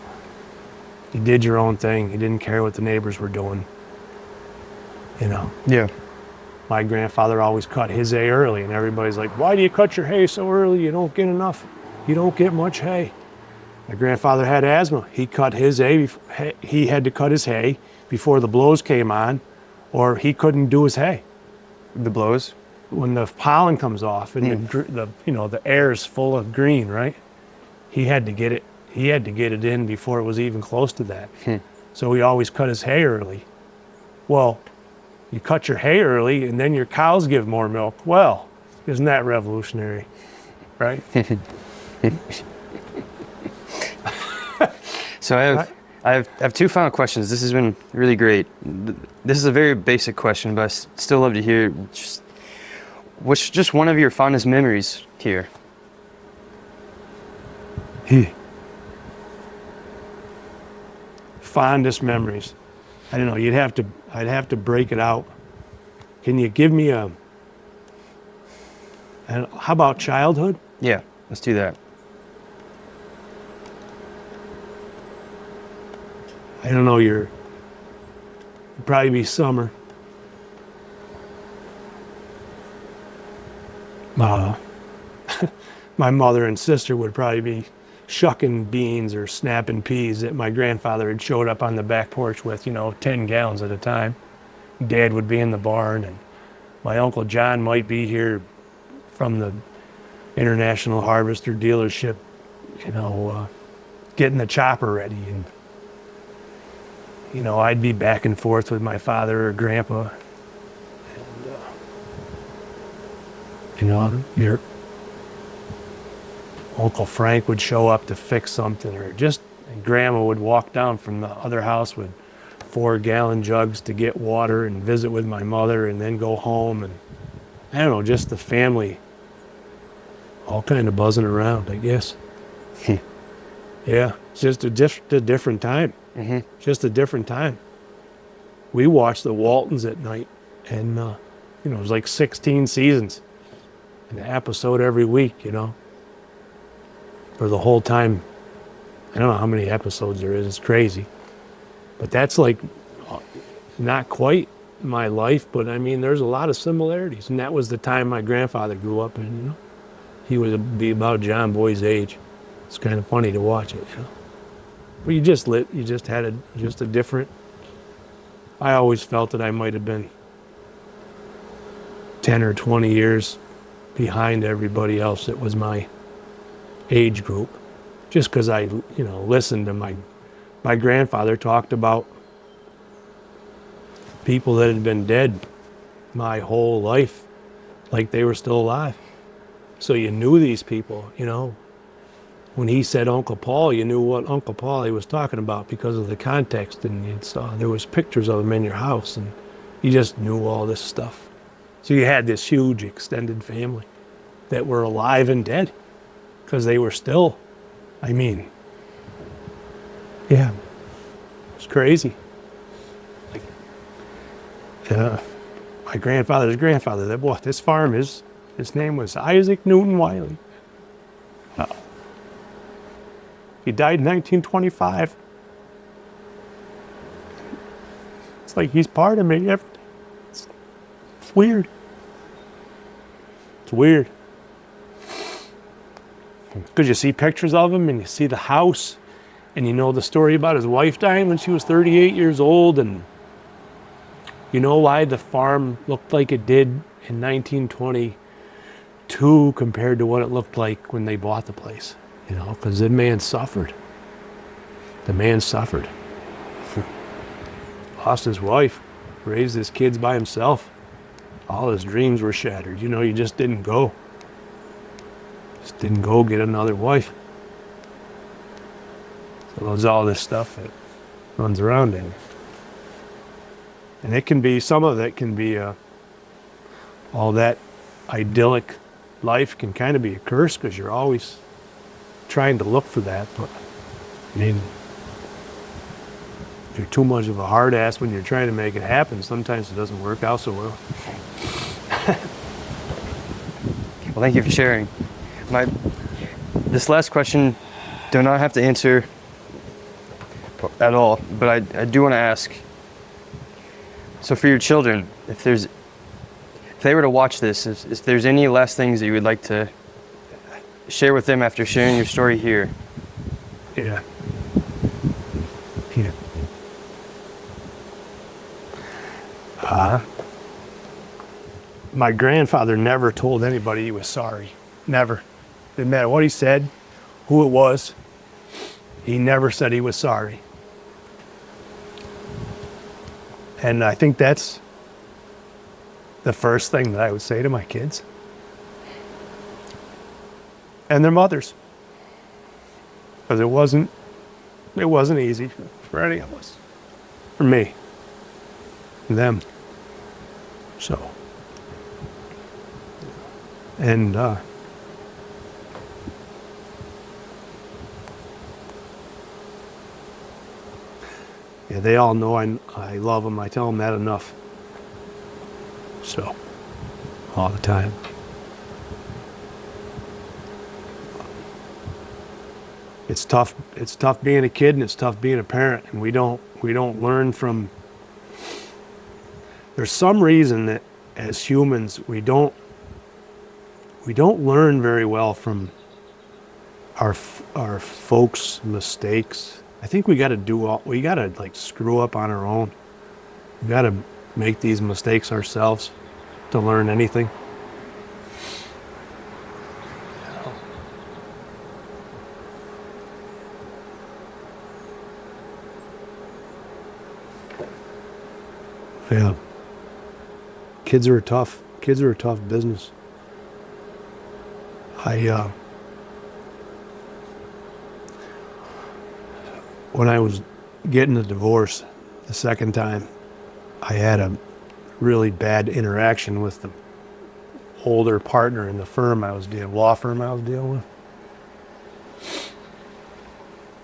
you did your own thing. You didn't care what the neighbors were doing. Yeah. My grandfather always cut his hay early, and everybody's like, why do you cut your hay so early? You don't get enough. You don't get much hay. My grandfather had asthma. He cut his hay. He had to cut his hay before the blows came on, or he couldn't do his hay. The blows? When the pollen comes off and the air is full of green, right? He had to get it in before it was even close to that. So he always cut his hay early. Well, you cut your hay early and then your cows give more milk. Well, isn't that revolutionary, right? So I have two final questions. This has been really great. This is a very basic question, but I still love to hear what's just one of your fondest memories here? fondest memories. I don't know. I'd have to break it out. Can you give me how about childhood? Yeah, let's do that. I don't know. It'd probably be summer. My mother and sister would probably be shucking beans or snapping peas that my grandfather had showed up on the back porch with, 10 gallons at a time. Dad would be in the barn, and my Uncle John might be here from the International Harvester dealership, getting the chopper ready. And, I'd be back and forth with my father or grandpa. And, your Uncle Frank would show up to fix something, and Grandma would walk down from the other house with 4-gallon jugs to get water and visit with my mother and then go home. And I don't know, just the family all kind of buzzing around, I guess. Yeah, it's just a different time. Mm-hmm. Just a different time. We watched the Waltons at night, and it was like 16 seasons, an episode every week, for the whole time. I don't know how many episodes there is. It's crazy. But that's like not quite my life, but I mean, there's a lot of similarities. And that was the time my grandfather grew up in, He would be about John Boy's age. It's kind of funny to watch it, But you just had a different, I always felt that I might have been 10 or 20 years behind everybody else that was my age group. Just because I, listened to my grandfather talked about people that had been dead my whole life, like they were still alive. So you knew these people, When he said Uncle Paul, you knew what Uncle Paul he was talking about because of the context, and you saw there was pictures of him in your house, and you just knew all this stuff. So you had this huge extended family that were alive and dead because they were still, yeah, it's crazy. My grandfather's grandfather, that bought this farm, his name was Isaac Newton Wiley. He died in 1925. It's like he's part of me. It's weird. It's weird. Because you see pictures of him and you see the house and you know the story about his wife dying when she was 38 years old, and you know why the farm looked like it did in 1922 compared to what it looked like when they bought the place. Because the man suffered. The man suffered. Lost his wife, raised his kids by himself. All his dreams were shattered. You just didn't go. Just didn't go get another wife. So there's all this stuff that runs around in. And some of it can be, all that idyllic life can kind of be a curse because you're always trying to look for that. But if you're too much of a hard ass when you're trying to make it happen, sometimes it doesn't work out so well. Well, thank you for sharing. This last question, do not have to answer at all, but I do want to ask. So for your children, if they were to watch this, if there's any last things that you would like to share with them after sharing your story here. Yeah. My grandfather never told anybody he was sorry. Never. Didn't matter what he said, who it was. He never said he was sorry. And I think that's the first thing that I would say to my kids. And their mothers. Because it wasn't easy for any of us. For me. And them. So. And Yeah, they all know I love them. I tell them that enough. So, all the time. It's tough. It's tough being a kid, and it's tough being a parent. And we don't learn from. There's some reason that as humans we don't learn very well from our folks' mistakes. I think we got to like screw up on our own. We got to make these mistakes ourselves to learn anything. Yeah. Kids are a tough business. When I was getting a divorce the second time, I had a really bad interaction with the older partner in the law firm I was dealing with.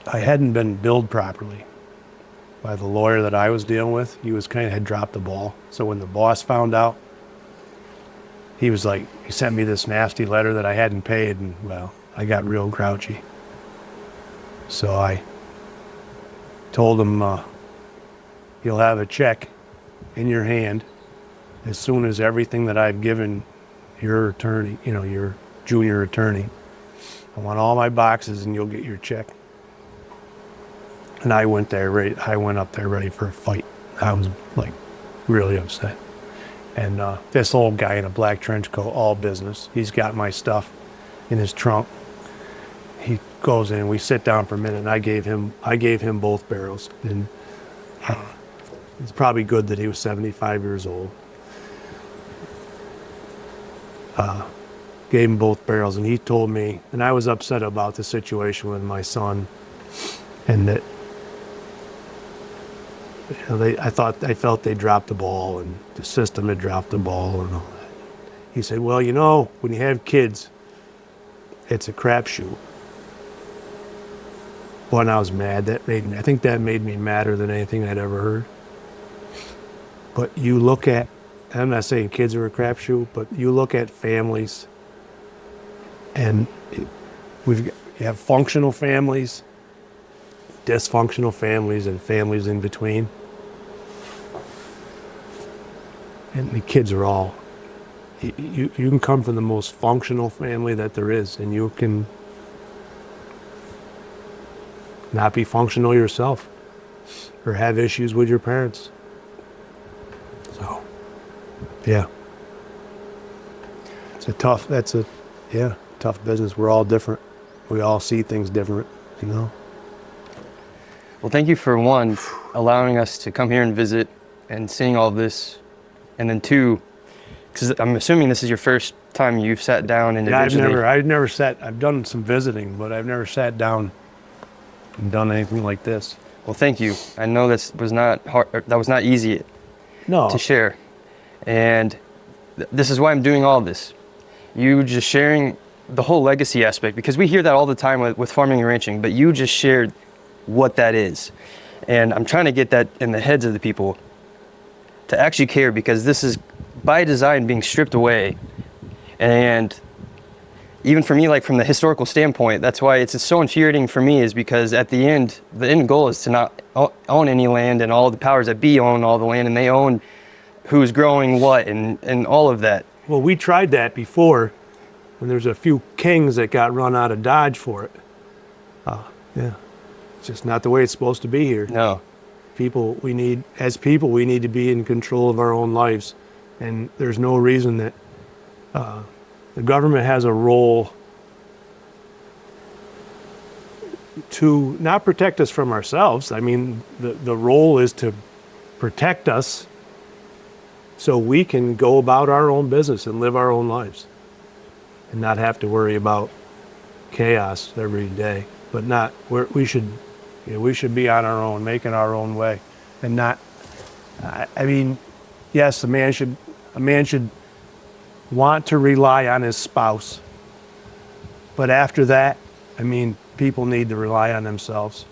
I hadn't been billed properly by the lawyer that I was dealing with. He had dropped the ball. So when the boss found out, he sent me this nasty letter that I hadn't paid, and well, I got real grouchy. So I told him, you'll have a check in your hand as soon as everything that I've given your attorney, your junior attorney, I want all my boxes and you'll get your check. And I went up there ready for a fight. I was like really upset. And this old guy in a black trench coat, all business, he's got my stuff in his trunk. He goes in, we sit down for a minute, and I gave him both barrels. And it's probably good that he was 75 years old. Gave him both barrels, and he told me, and I was upset about the situation with my son, and that I felt they dropped the ball, and the system had dropped the ball and all that. He said, well, when you have kids, it's a crapshoot. Boy, and I was mad. I think that made me madder than anything I'd ever heard. But you look at, I'm not saying kids are a crapshoot, but you look at families, and you have functional families, dysfunctional families, and families in between. And the kids are all, you can come from the most functional family that there is, and you can not be functional yourself or have issues with your parents. So, yeah. It's a tough business. We're all different. We all see things different, Well, thank you for one, allowing us to come here and visit and seeing all this. And then two, because I'm assuming this is your first time you've sat down individually. Yeah, I've done some visiting, but I've never sat down and done anything like this. Well, thank you. I know this was not hard, that was not easy to share. And this is why I'm doing all this. You just sharing the whole legacy aspect, because we hear that all the time with farming and ranching, but you just shared what that is. And I'm trying to get that in the heads of the people to actually care, because this is by design being stripped away. And even for me, like from the historical standpoint, that's why it's so infuriating for me, is because at the end goal is to not own any land, and all the powers that be own all the land, and they own who's growing what and all of that. Well, we tried that before, and there's a few kings that got run out of Dodge for it. Yeah, it's just not the way it's supposed to be here. No. We need to be in control of our own lives, and there's no reason that the government has a role to not protect us from ourselves. I mean, the role is to protect us so we can go about our own business and live our own lives and not have to worry about chaos every day. But we should be on our own, making our own way, and not. I mean, yes, a man should want to rely on his spouse, but after that, I mean, people need to rely on themselves.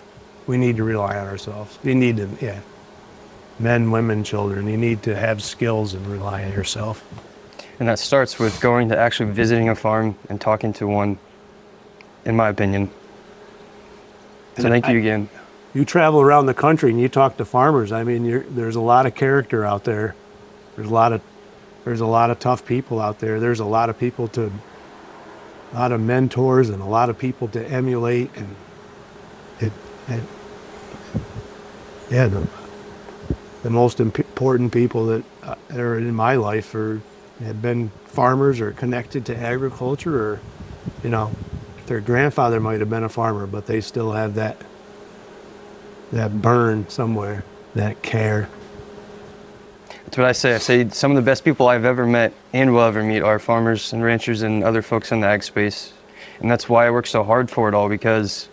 We need to rely on ourselves. You need to, yeah. Men, women, children, you need to have skills and rely on yourself. And that starts with going to actually visiting a farm and talking to one, in my opinion. So thank you again. You travel around the country and you talk to farmers. I mean, there's a lot of character out there. There's a lot of tough people out there. There's a lot of mentors and a lot of people to emulate. And the most important people that are in my life have been farmers or connected to agriculture, or, you know, their grandfather might have been a farmer, but they still have that burn somewhere, that care. That's what I say. I say some of the best people I've ever met and will ever meet are farmers and ranchers and other folks in the ag space. And that's why I work so hard for it all, because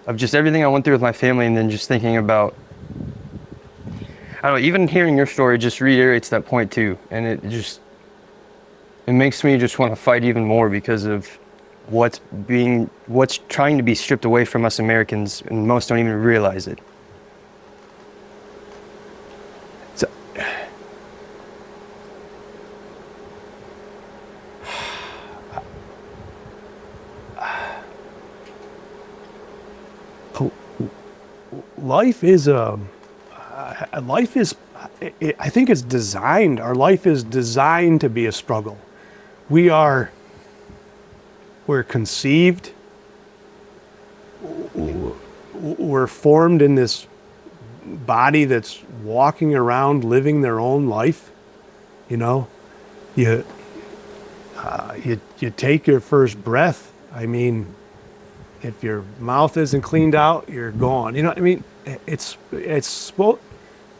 of just everything I went through with my family, and then just thinking about, I don't know, even hearing your story just reiterates that point too. And it makes me just want to fight even more because of what's trying to be stripped away from us Americans, and most don't even realize it. So, life is I think it's designed. Our life is designed to be a struggle. We're conceived. We're formed in this body that's walking around living their own life. You know, you take your first breath. I mean, if your mouth isn't cleaned out, you're gone. You know what I mean?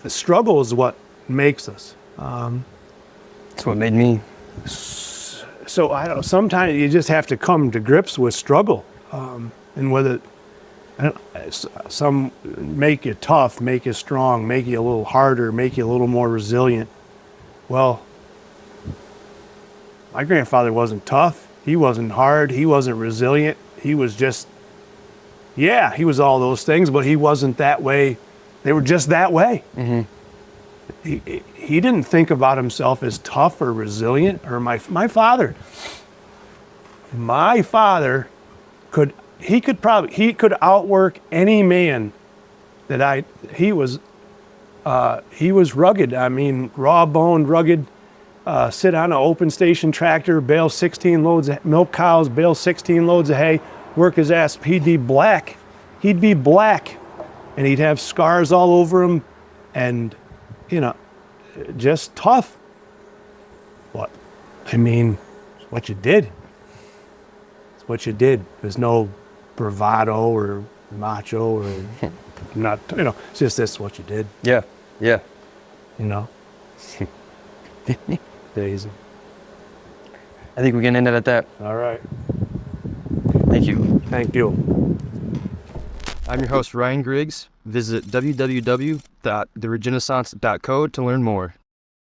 The struggle is what makes us. That's what made me. So I don't know, sometimes you just have to come to grips with struggle. And whether some make you tough, make you strong, make you a little harder, make you a little more resilient. Well, my grandfather wasn't tough. He wasn't hard. He wasn't resilient. He was just, yeah, he was all those things, but he wasn't that way. They were just that way. Mm-hmm. He didn't think about himself as tough or resilient. Or my father could outwork any man he was rugged. I mean, raw boned, rugged, sit on an open station tractor, bale 16 loads of milk cows, bale 16 loads of hay, work his ass. He'd be black. And he'd have scars all over him, and, you know, just tough. But, I mean, it's what you did. It's what you did. There's no bravado or macho or not, you know, it's just this is what you did. Yeah, yeah. You know? Daisy. I think we can end it at that. All right. Thank you. Thank you. I'm your host, Ryan Griggs. Visit www.theregeneration.co to learn more.